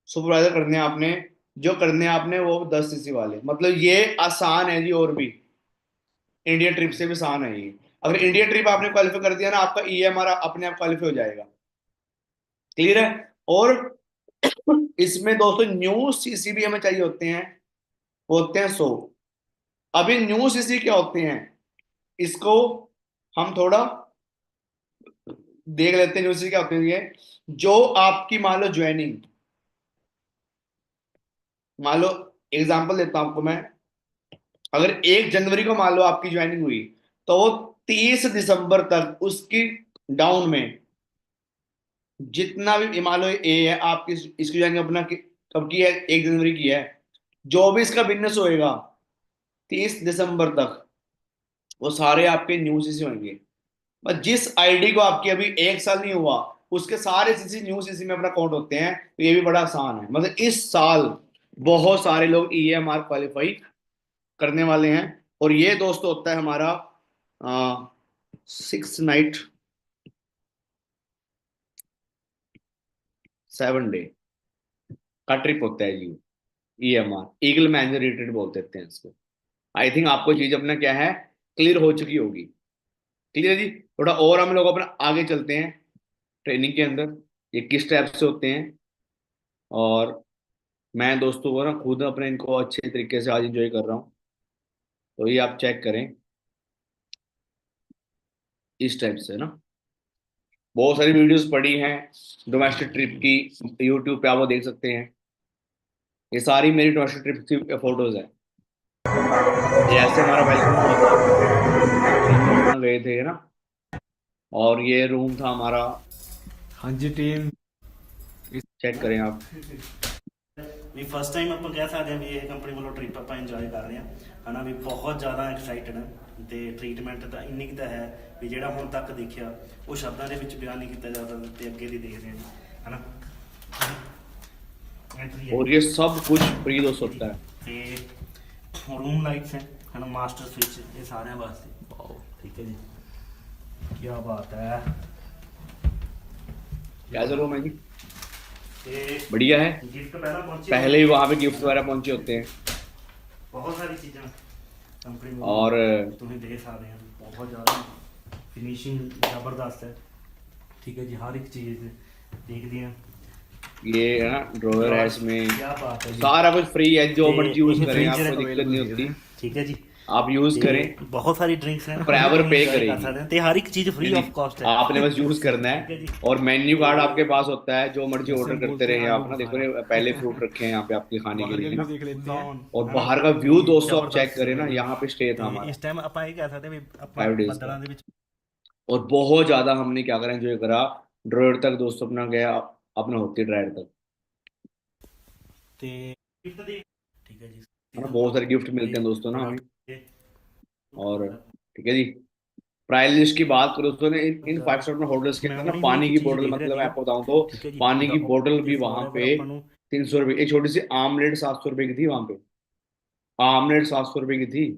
सुपरवाइजर करने हैं आपने। जो करने हैं आपने वो 10 CC वाले। मतलब ये आसान है जी, और भी इंडियन ट्रिप से भी आसान है ये। अगर इंडियन ट्रिप आपने क्वालिफाई कर दिया ना, आपका EMR अपने आप क्वालिफाई हो जाएगा। क्लियर है। और इसमें दोस्तों न्यू CC भी हमें चाहिए होते हैं, होते हैं 100। अभी न्यू CC क्या होते हैं, इसको हम थोड़ा देख लेते हैं। न्यू CC क्या होते हैं ये, जो आपकी मान लो ज्वाइनिंग, मान लो एग्जांपल देता हूं आपको मैं। अगर 1 जनवरी को मान लो आपकी ज्वाइनिंग हुई, तो वो 30 दिसंबर तक उसकी डाउन में जितना भी मान लो ए है आपकी, इसकी ज्वाइनिंग अपना कब की है, 1 जनवरी की है। जो भी इसका बिजनेस होएगा 30 दिसंबर तक, वो सारे आपके न्यू CC होंगे। बस जिस आईडी को आपकी अभी 1 साल नहीं हुआ, उसके सारे CC न्यू CC में अपना काउंट होते हैं। तो ये भी बड़ा आसान है। मतलब इस साल बहुत सारे लोग EMR क्वालिफाई करने वाले हैं। और ये दोस्तों होता है हमारा 6 नाइट 7 डे का ट्रिप होता है जी। EMR ईगल मैनेजर रिट्रीट बोल देते हैं इसको। आई थिंक आपको चीज अपना क्या है, क्लियर हो चुकी होगी। क्लियर जी। थोड़ा और हम लोग अपना आगे चलते हैं ट्रेनिंग के अंदर, ये किस टाइप से होते हैं। और मैं दोस्तों को ना खुद अपने इनको अच्छे तरीके से आज एंजॉय कर रहा हूँ। तो ये आप चेक करें, इस टाइप से ना बहुत सारी वीडियोस पड़ी हैं डोमेस्टिक ट्रिप की, यूट्यूब पे आप वो देख सकते हैं। ये सारी मेरी डोमेस्टिक ट्रिप की फोटोज है। ये ऐसे हमारा वेलकम हुआ था, हम अपना गए थे ना। और ये रूम था हमारा। हाँ जी टीम। चेक करें आप। ਵੀ ਫਸਟ ਟਾਈਮ ਆਪਾਂ ਕਹਿ ਸਕਦੇ ਹਾਂ ਵੀ ਇਹ ਕੰਪਨੀ ਵੱਲੋਂ ਟ੍ਰਿਪ ਆਪਾਂ ਇੰਜੋਏ ਕਰ ਰਹੇ ਹਾਂ ਹਨਾ ਵੀ ਬਹੁਤ ਜ਼ਿਆਦਾ ਐਕਸਾਈਟਡ ਹਾਂ ਤੇ ਟ੍ਰੀਟਮੈਂਟ ਤਾਂ ਇੰਨੀ ਕੁ ਤਾਂ ਹੈ ਵੀ ਜਿਹੜਾ ਹੁਣ ਤੱਕ ਦੇਖਿਆ ਉਹ ਸ਼ਬਦਾਂ ਦੇ ਵਿੱਚ ਬਿਆਨ ਨਹੀਂ ਕੀਤਾ ਜਾ ਸਕਦਾ ਤੇ ਅੱਗੇ ਦੀ ਦੇਖਦੇ ਹਾਂ ਜੀ ਹਨਾ ਐਂਟਰੀ और ये सब कुछ फ्री दोस्त होता है। ਤੇ रूम लाइट्स हैं है ना मास्टर स्विच ये सारे वास्ते ठीक है जी क्या बात है कैसा रूम है जी? ਤੇ बढ़िया है। गिफ्ट पहला पहुंचे पहले ही वहां पे गिफ्ट वगैरह पहुंचे होते हैं। बहुत सारी चीज़ें कंपनी में और तुम्हें दे सकते हैं बहुत ज़्यादा फिनिशिंग ज़बरदस्त है ठीक है जी हर एक चीज़ देख दी है ये है ना ड्रॉअर है इसमें, क्या बात है जी सारा कुछ फ्री है। जो ते मर्जी यूज इसमें करें, freezer आपको दिक्कत नहीं होती। ठीक है जी आप यूज ते करें, बहुत सारी ड्रिंक्स हैं Forever pay enjoy कर करेगी। सकते हैं ते हर एक चीज़ फ्री ऑफ कॉस्ट है आपने बस यूज करना ठीक है है। जी। और मेन्यू कार्ड आपके पास होता है, जो मर्जी ऑर्डर करते रहे आप ना। देखो ना, पहले फ्रूट रखे हैं यहाँ पे आपके खाने के लिए ना। देख लेते हैं। और बाहर का व्यू दोस्तों आप चेक करें ना, यहाँ पे स्टे था ਤੇ हमारा ਇਸ ਟਾਈਮ ਆਪਾਂ ਇਹ ਕਹਿ ਸਕਦੇ ਵੀ ਆਪਾਂ 5 days ਬੱਦਲਾਂ का। ਦੇ ਵਿੱਚ और बहुत ज्यादा हमने क्या करा, एंजॉय करा। ड्रॉयर तक दोस्तों अपना गया, अपना होती ड्रायर तक ਤੇ gift ਦੀ ठीक है जी है ना। बहुत सारे गिफ्ट मिलते हैं दोस्तों ना हमें। और ठीक है जी, प्राइस लिस्ट की बात करो दोस्तों ने, इन 5 स्टार होटल्स के अंदर ना पानी की बोतल, मतलब मैं आपको बताऊं तो ठीक है जी पानी की बोतल भी ये वहां forever पे ਆਪਾਂ ਨੂੰ 300 रुपए। एक छोटी सी आमलेट 700 रुपए की थी वहां पे। आमलेट 700 रुपए की थी।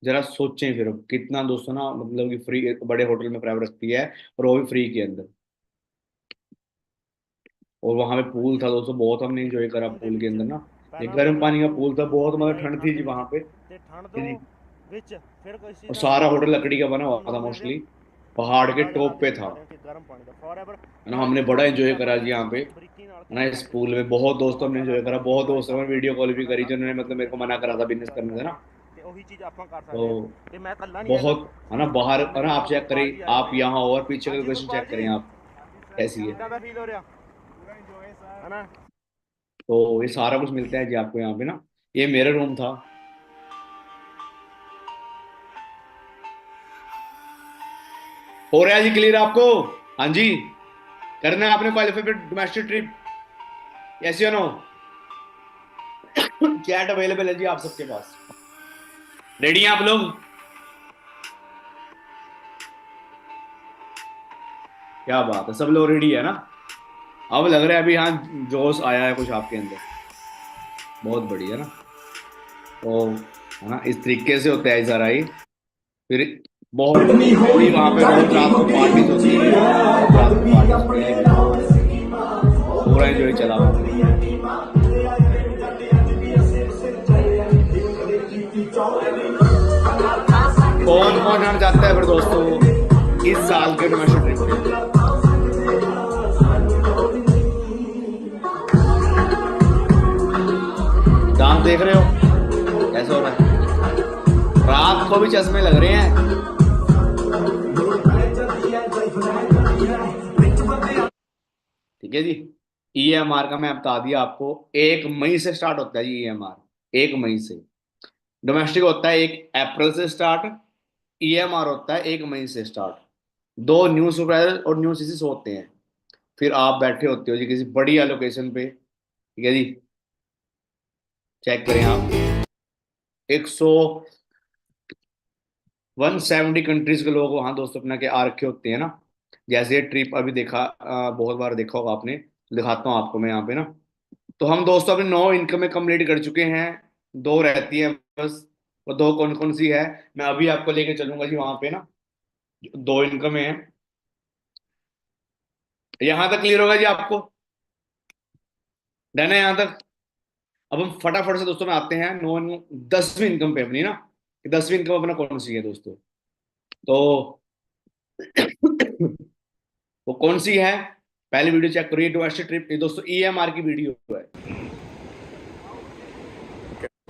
जरा सोचें फिर अब कितना दोस्तों ना, मतलब कि फ्री बड़े होटल में प्राइवेट रखती है, और वो भी फ्री के अंदर। और वहां पे पूल था दोस्तों, बहुत हमने एंजॉय करा पूल के अंदर ना। एक गर्म पानी का पूल था, बहुत मतलब ठंड थी जी वहां पे। ਤੇ ਠੰਡ जी। ਤੋਂ ਵਿੱਚ ਫਿਰ ਕੋਈ और चीज़ सारा होटल लकड़ी का बना हुआ था मोस्टली। पहाड़ के ਨਾਲ टॉप ਲਗਾ पे ਦੇਖ था, ਸਕਦੇ ਹੋ ਕਿ ਗਰਮ पानी ਦਾ ਫੋਰਐਵਰ है ना। हमने बड़ा एंजॉय करा जी यहाँ पे, है ਬਰੀਕੀ ਨਾਲ ना। ਕੰਮ इस ਕਰਦੇ पूल ਆ में बहुत दोस्तों ਬਹੁਤ हमने ਜ਼ਿਆਦਾ एंजॉय करा, बहुत ਇੰਜੋਏ दोस्तों ने ਕਰਦੇ वीडियो कॉल भी ਹਨਾ करी ਕਾਫੀ जिन्होंने मतलब ਲੋਕੀ मेरे को मना ਸਾਡੇ करा था ਨਾਲ बिजनेस ਇੰਜੋਏ करने से ਕਰਦੇ ना। ਆ ਤੇ ਉਹੀ ਚੀਜ਼ ਆਪਾਂ ਕਰ तो ਸਕਦੇ ਆ ਤੇ मैं इकੱला नहीं ਹੈਗਾ बहुत, है ना, ਨਾਲ बाहर, है ਮੇਰੇ ना। आप ਨਾਲ चेक ਗੁਰਪਾਲ करें, ਜੀ ਆਏ आप ਹੋਏ ਆ। यहाँ हो और पीछे का ਹਾਂਜੀ लोकेशन ਗੁਰਪਾਲ चेक ਜੀ करें आप, कैसी है। ਕਿੱਦਾਂ ਦਾ ਫੀਲ ਹੋ ਰਿਹਾ ਹਨਾ तो ये सारा कुछ मिलता है जी आपको यहाँ पे ना। ये मेरा रूम था। हो रहा है जी क्लियर आपको? हाँ जी, करना है आपने क्वालिफाई पे डोमेस्टिक ट्रिप, यस या नो? चैट अवेलेबल है जी आप सबके पास। रेडी हैं आप लोग? क्या बात है, सब लोग रेडी है ना। अब लग रहा है अभी हाँ जोश आया है कुछ आपके अंदर, बहुत बढ़िया ना। तो है ना, इस तरीके से होता है सारा ही। फिर बहुत भी वहां पे बहुत रात को पार्टीज होती है, बहुत रात को पार्टीज होती है, पूरा एंजॉय चला वहाँ पे। कौन कौन आना चाहता है फिर दोस्तों इस साल के डोमेस्टिक ट्रिप पे? डांस देख रहे हो कैसे हो रहा है? रात को भी चश्मे लग रहे हैं। ठीक है जी। ईएमआर का मैं बता दिया आपको, 1 मई से स्टार्ट होता है जी ईएमआर, 1 मई से। डोमेस्टिक होता है 1 अप्रैल से स्टार्ट, ईएमआर होता है 1 मई से स्टार्ट। दो न्यू सुपरवाइजर और न्यू सीसीस होते हैं। फिर आप बैठे होते हो जी किसी बढ़िया लोकेशन पे, ठीक है जी। चेक करें आप, 170 कंट्रीज के लोग वहां दोस्तों अपना के आ रखे होते हैं ना। जैसे ये ट्रिप अभी देखा, बहुत बार देखा होगा आपने, दिखाता हूँ आपको मैं यहाँ पे ना। तो हम दोस्तों अपनी 9 इनकमें कंप्लीट कर चुके हैं, 2 रहती हैं बस। वो 2 कौन कौन सी है, मैं अभी आपको लेके चलूंगा जी वहां पे ना। 2 इनकमें हैं, यहाँ तक क्लियर होगा जी आपको? डन है यहाँ तक? अब हम फटाफट से दोस्तों में आते हैं 10वीं इनकम पे अपनी ना। 10वीं इनकम अपना कौन सी है दोस्तों? तो वो कौन सी है? पहले वीडियो चेक करिए, डोमेस्टिक ट्रिप, ये दोस्तों ईएमआर की वीडियो है।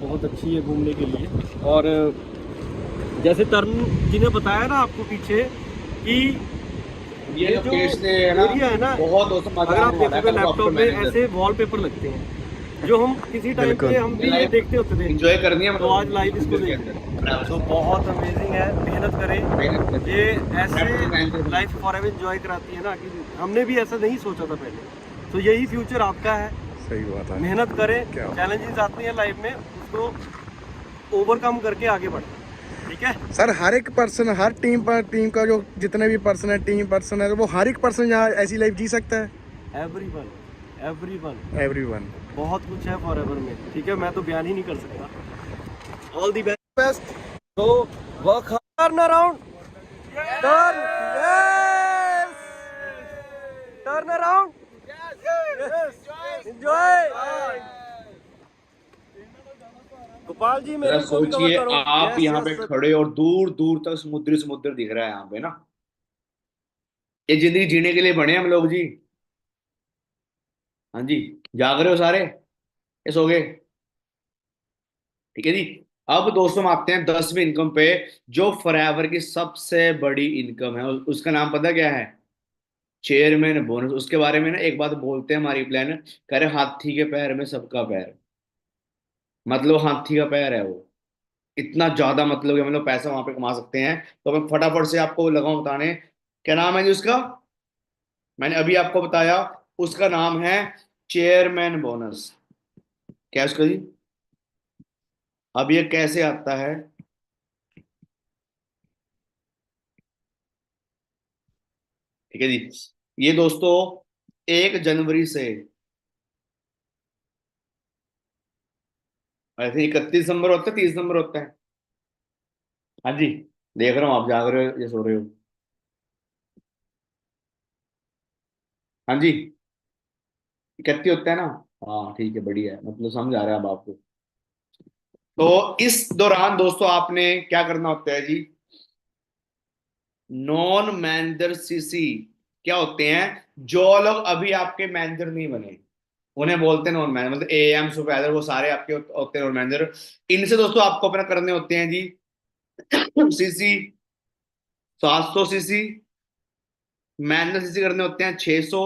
बहुत अच्छी है घूमने के लिए। और जैसे तरुण जी ने बताया ना आपको पीछे कि ये जो लोकेशन है ना, एरिया है ना, बहुत दोस्तों मजा अगर आप आने वाला है। देखोगे कल को आपको लैपटॉप में मैनेजर ऐसे वॉलपेपर लगते हैं जो हम किसी टाइम पे हम भी ये देखते होते थे, एंजॉय करनी है तो आज लाइव इसको के देखते अंदर। हैं। तो बहुत अमेजिंग है, मेहनत करें। मेहनत करनी ये है। ऐसे लाइफ फॉरएवर एंजॉय कराती है ना कि हमने भी ऐसा नहीं सोचा था पहले। तो यही फ्यूचर आपका है, सही बात है। मेहनत करें, क्या? चैलेंजेस आते हैं लाइफ में, उसको ओवरकम करके आगे बढ़ें। ठीक है सर, हर एक पर्सन, हर टीम का जो जितने भी पर्सन है, टीम पर्सन है, वो हर एक पर्सन यहाँ ऐसी लाइफ जी सकता है। Everyone everyone everyone. बहुत कुछ है फॉरएवर में। ठीक है, मैं तो बयान ही नहीं कर सकता। All the best. तो work turn around, turn, yes, turn around, enjoy. Gopal ji मेरे जरा को भी कवर सोचिए, करो। आप Yes, यहाँ yes, पे sir. खड़े और दूर दूर तक समुद्र समुद्र दिख रहा है यहाँ पे ना। ये जिंदगी जीने के लिए बने हम लोग जी। हाँ जी, जाग रहे हो सारे? ये सो गए? ठीक है जी। अब दोस्तों हम आते हैं 10वीं इनकम पे, जो फॉरएवर की सबसे बड़ी इनकम है। उसका नाम पता क्या है? Chairman bonus. उसके बारे में ना एक बात बोलते हैं हमारी प्लान, कह रहे हाथी के पैर में सबका पैर, मतलब हाथी का पैर है वो। इतना ज्यादा मतलब कि हम लोग पैसा वहां पे कमा सकते हैं। तो मैं फटाफट से आपको लगाऊं बताने, क्या नाम है जी उसका? मैंने अभी आपको बताया, उसका नाम है चेयरमैन बोनस। क्या है उसका जी? अब ये कैसे आता है? ठीक है जी। ये दोस्तों 1 जनवरी से, ऐसे 31 दिसंबर होता है, 30 दिसंबर होता है। हाँ जी, देख रहा हूँ आप जाग रहे हो या सो रहे हो। हाँ जी, 31 होता है ना। हाँ ठीक है, बढ़िया है, मतलब समझ आ रहा है अब आपको। तो इस दौरान दोस्तों आपने क्या करना होता है जी? नॉन मैनेजर सीसी क्या होते हैं? जो लोग अभी आपके मैनेजर नहीं बने उन्हें बोलते हैं नॉन मैनेजर, मतलब एएम सुपरवाइजर, वो सारे आपके होते हैं नॉन मैनेजर। इनसे दोस्तों आपको अपना करने होते हैं जी सीसी 700 सीसी, मैनुअल सीसी करने होते हैं 600।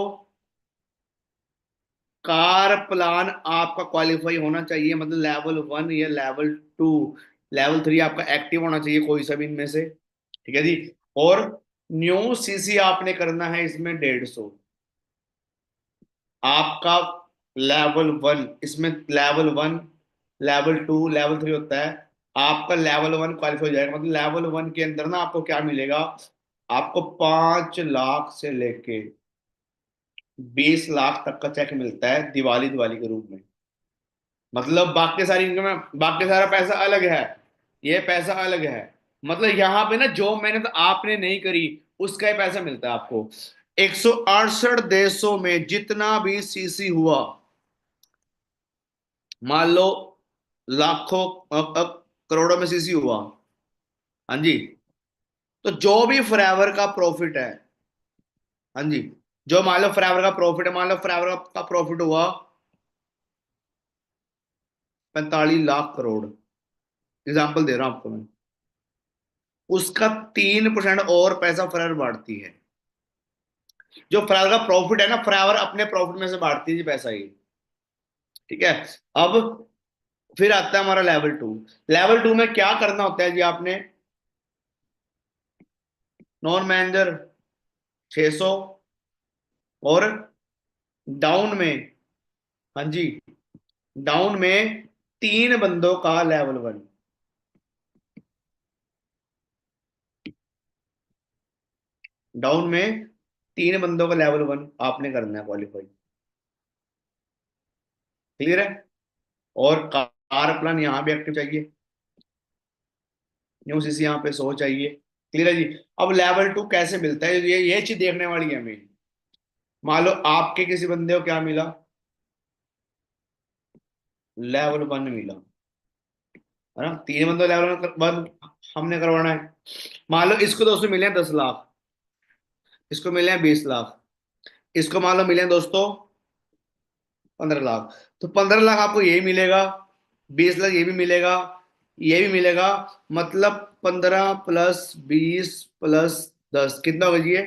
कार प्लान आपका क्वालिफाई होना चाहिए, मतलब लेवल 1 या लेवल 2, लेवल 3 आपका एक्टिव होना चाहिए कोई सा भी इनमें से, ठीक है जी। और न्यू सीसी आपने करना है इसमें 150। आपका लेवल 1 इसमें लेवल 1, लेवल 2, लेवल 3 होता है। आपका लेवल 1 क्वालिफाई हो जाएगा, मतलब लेवल 1 के अंदर ना आपको क्या मिलेगा? आपको 5 लाख से लेके 20 लाख तक का चेक मिलता है दिवाली दिवाली के रूप में। मतलब बाकी सारी इनकम है, बाकी सारा पैसा अलग है, ये पैसा अलग है। मतलब यहाँ पे ना जो मेहनत आपने नहीं करी उसका ही पैसा मिलता है आपको। 168 देशों में जितना भी सीसी हुआ, मान लो लाखों करोड़ों में सीसी हुआ, हाँ जी, तो जो भी फॉरएवर का प्रॉफिट है, हाँ जी, जो मान लो फॉरएवर का प्रॉफिट है, मान लो फॉरएवर का प्रॉफिट हुआ 45 लाख करोड़, एग्जाम्पल दे रहा हूं आपको मैं, उसका 3% और पैसा फॉरएवर बांटती है। जो फॉरएवर का प्रॉफिट है ना, फॉरएवर अपने प्रॉफिट में से बांटती है जी पैसा ये, ठीक है। अब फिर आता है हमारा लेवल 2। लेवल 2 में क्या करना होता है जी? आपने नॉन मैनेजर 600, और डाउन में, हाँ जी, डाउन में 3 बंदों का लेवल 1, डाउन में 3 बंदों का लेवल 1 आपने करना है क्वालिफाई, क्लियर है। और कार प्लान यहाँ भी एक्टिव चाहिए, न्यू सीसी यहाँ पे 100 चाहिए, क्लियर है जी। अब लेवल 2 कैसे मिलता है, ये चीज देखने वाली है हमें। मान लो आपके किसी बंदे को क्या मिला? लेवल 1 मिला, है ना, 3 बंदों लेवल 1 हमने करवाना है। मान लो इसको दोस्तों मिले हैं 10 लाख, इसको मिले हैं 20 लाख, इसको मान लो मिले हैं दोस्तों 15 लाख। तो 15 लाख आपको यही मिलेगा, 20 लाख ये भी मिलेगा, ये भी मिलेगा। मतलब 15 + 20 + 10 कितना होगा जी ये?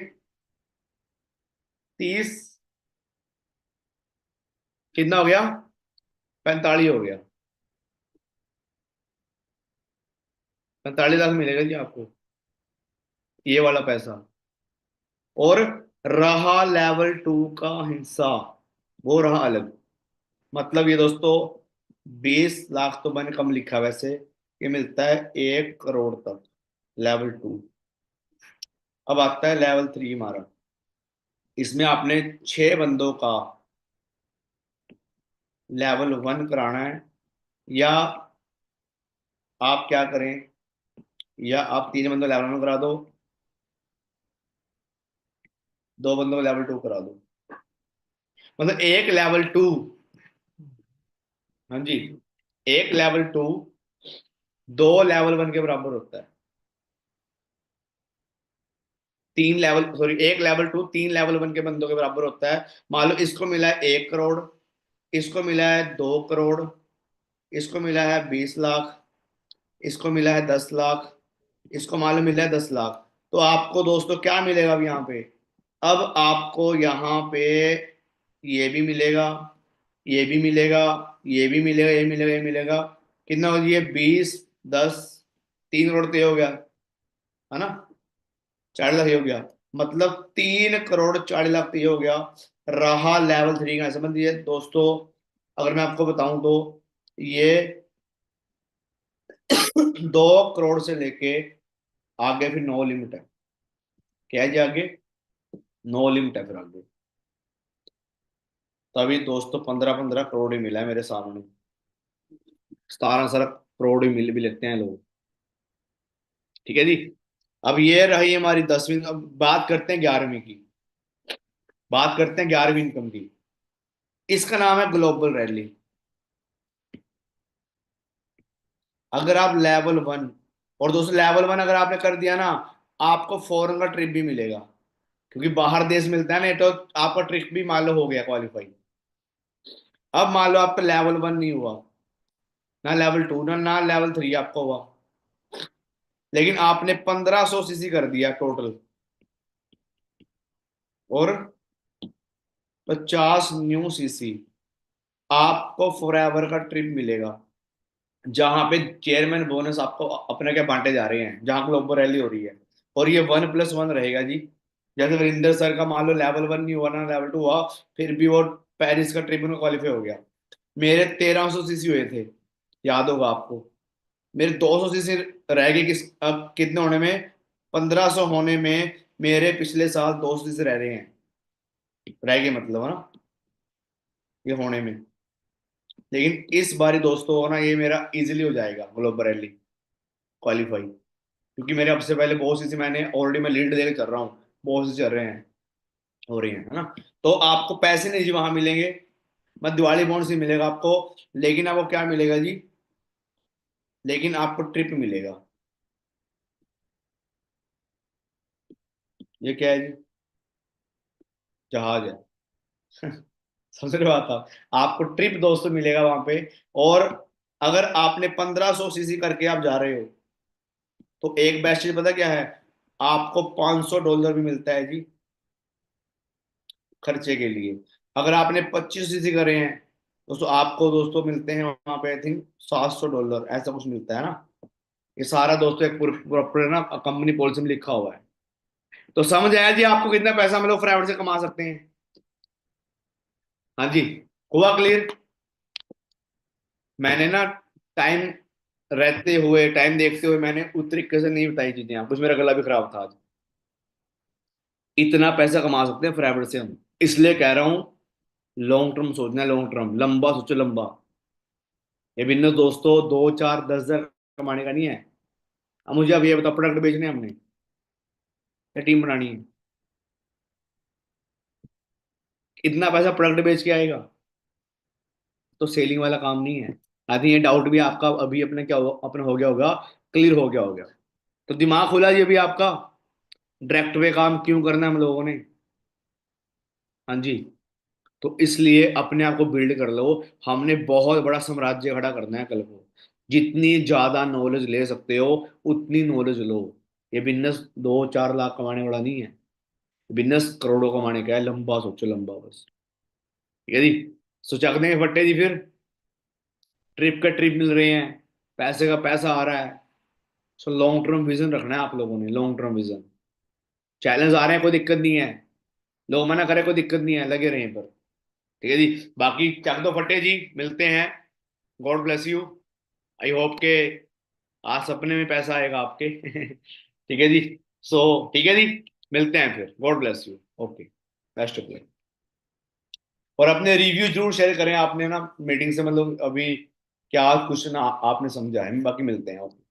30, कितना हो गया? 45 हो गया। 45 लाख मिलेगा जी आपको, ये वाला पैसा। और रहा लेवल 2 का हिस्सा, वो रहा अलग। मतलब ये दोस्तों 20 लाख तो मैंने कम लिखा वैसे, ये मिलता है 1 करोड़ तक लेवल 2। अब आता है लेवल 3 हमारा, इसमें आपने 6 बंदों का लेवल 1 कराना है, या आप क्या करें, या आप 3 बंदों लेवल 1 करा दो, 2 बंदों को लेवल 2 करा दो। मतलब एक लेवल 2, हाँ जी, एक लेवल 2 2 लेवल 1 के बराबर होता है। 3 लेवल, सॉरी, एक लेवल 2 3 लेवल 1 के बंदों के बराबर होता है। मान लो इसको मिला है 1 करोड़, इसको मिला है 2 करोड़, इसको मिला है 20 लाख, इसको मिला है 10 लाख, इसको मान लो मिला है 10 लाख। तो आपको दोस्तों क्या मिलेगा अब यहाँ पे? अब आपको यहाँ पे ये भी मिलेगा, ये भी मिलेगा, ये भी मिलेगा, ये मिलेगा, ये मिलेगा। कितना हो गया? 20, 10, 3 करोड़ तो ये हो गया, है ना, 40 लाख ये हो गया। मतलब 3 करोड़ 40 लाख तो ये हो गया। रहा लेवल 3 का, समझिए दोस्तों, अगर मैं आपको बताऊं तो ये 2 करोड़ से लेके आगे फिर नो लिमिट है। क्या है जी आगे? नो लिमिट है फिर आगे। तभी दोस्तों 15-15 करोड़ ही मिला है मेरे सामने, 17 करोड़ ही मिल भी लेते हैं लोग, ठीक है जी। अब ये रही हमारी 10वीं। अब बात करते हैं 11वीं की, बात करते हैं 11वीं इनकम की। इसका नाम है ग्लोबल रैली। अगर आप लेवल 1, और दोस्तों लेवल 1 अगर आपने कर दिया ना, आपको फॉरेन का ट्रिप भी मिलेगा, क्योंकि बाहर देश मिलता है ना, तो आपका ट्रिप भी मान लो हो गया क्वालिफाई। अब मान लो आपका लेवल 1 नहीं हुआ, ना लेवल 2, ना लेवल 3 आपका हुआ, लेकिन आपने 1500 सीसी कर दिया टोटल, और 50 न्यू सीसी, आपको फॉरएवर का ट्रिप मिलेगा, जहां पे चेयरमैन बोनस आपको अपने के बांटे जा रहे हैं, जहां ग्लोबल रैली हो रही है। और ये 1+1 रहेगा जी। जैसे वरिंदर सर का मान लो लेवल 1 नहीं हुआ, ना लेवल 2 हुआ, फिर भी वो पेरिस का ट्रिप में क्वालिफाई हो गया। मेरे 1300 सीसी हुए थे, याद होगा आपको। मेरे 200 सीसी रह गए, अब कितने होने में, 1500 होने में। मेरे पिछले साल 200 सीसी रह रहे हैं, रह गए मतलब, है ना, ये होने में। लेकिन इस बारी दोस्तों ना, ये मेरा इजीली हो जाएगा ग्लोबल रैली क्वालिफाई, क्योंकि मेरे अब से पहले बहुत सी मैंने ऑलरेडी मैं लीड लेके चल रहा हूँ, बहुत से चल रहे हैं, हो रही है ना। तो आपको पैसे नहीं जी वहां मिलेंगे, मैं दिवाली बोनस ही मिलेगा आपको, लेकिन आपको क्या मिलेगा जी, लेकिन आपको ट्रिप मिलेगा। ये क्या है जी, जहाज है। समझ रहे हो आप? आपको ट्रिप दोस्तों मिलेगा वहां पे। और अगर आपने 1500 सीसी करके आप जा रहे हो, तो एक बेस्ट चीज पता क्या है, आपको $500 भी मिलता है जी, खर्चे के लिए। अगर आपने 25 सीसी करे हैं दोस्तों, आपको दोस्तों मिलते हैं वहां पे, आई थिंक $700 ऐसा कुछ मिलता है ना। ये सारा दोस्तों एक प्रॉपर ना कंपनी पॉलिसी में लिखा हुआ है। तो समझ आया जी आपको कितना पैसा हम लोग फ्राइवर से कमा सकते हैं। हाँ जी, हुआ क्लियर? मैंने ना टाइम रहते हुए, टाइम देखते हुए मैंने उस तरीके से नहीं बताई चीजें, आप कुछ, मेरा गला भी खराब था आज। इतना पैसा कमा सकते हैं फ्राइवर से हम, इसलिए कह रहा हूँ, लॉन्ग टर्म सोचना है, लॉन्ग टर्म, लंबा सोचो, लंबा। ये बिजनेस दोस्तों 2 4 10 हज़ार कमाने का नहीं है। अब मुझे अब ये बताओ, प्रोडक्ट बेचने हैं हमने, या टीम बनानी है? इतना पैसा प्रोडक्ट बेच के आएगा? तो सेलिंग वाला काम नहीं है। आई थिंक ये डाउट भी आपका अभी अपने क्या हो, अपने हो गया होगा, क्लियर हो गया होगा। तो दिमाग खुला जी अभी आपका, डायरेक्ट वे काम क्यों करना है हम लोगों ने। हाँ जी, तो इसलिए अपने आप को बिल्ड कर लो। हमने बहुत बड़ा साम्राज्य खड़ा करना है कल को। जितनी ज्यादा नॉलेज ले सकते हो उतनी नॉलेज लो। ये बिजनेस 2 4 लाख कमाने वाला नहीं है, बिजनेस करोड़ों कमाने का है। लंबा सोचो, लंबा बस। ठीक है जी, सोचा देंगे फट्टे जी फिर। ट्रिप का ट्रिप मिल रहे हैं, पैसे का पैसा आ रहा है। सो लॉन्ग टर्म विजन रखना है आप लोगों ने, लॉन्ग टर्म विजन। चैलेंज आ रहे हैं, कोई दिक्कत नहीं है, लोग मना करें कोई दिक्कत नहीं है, लगे रहे पर। ठीक है जी, बाकी चक दो फट्टे जी, मिलते हैं। God bless you. I hope के आज सपने में पैसा आएगा आपके। ठीक है जी। सो ठीक है जी, मिलते हैं फिर। God bless you. Okay, best of luck. और अपने रिव्यू जरूर शेयर करें, आपने ना मीटिंग से मतलब अभी क्या कुछ ना आपने समझा है। बाकी मिलते हैं। ओके।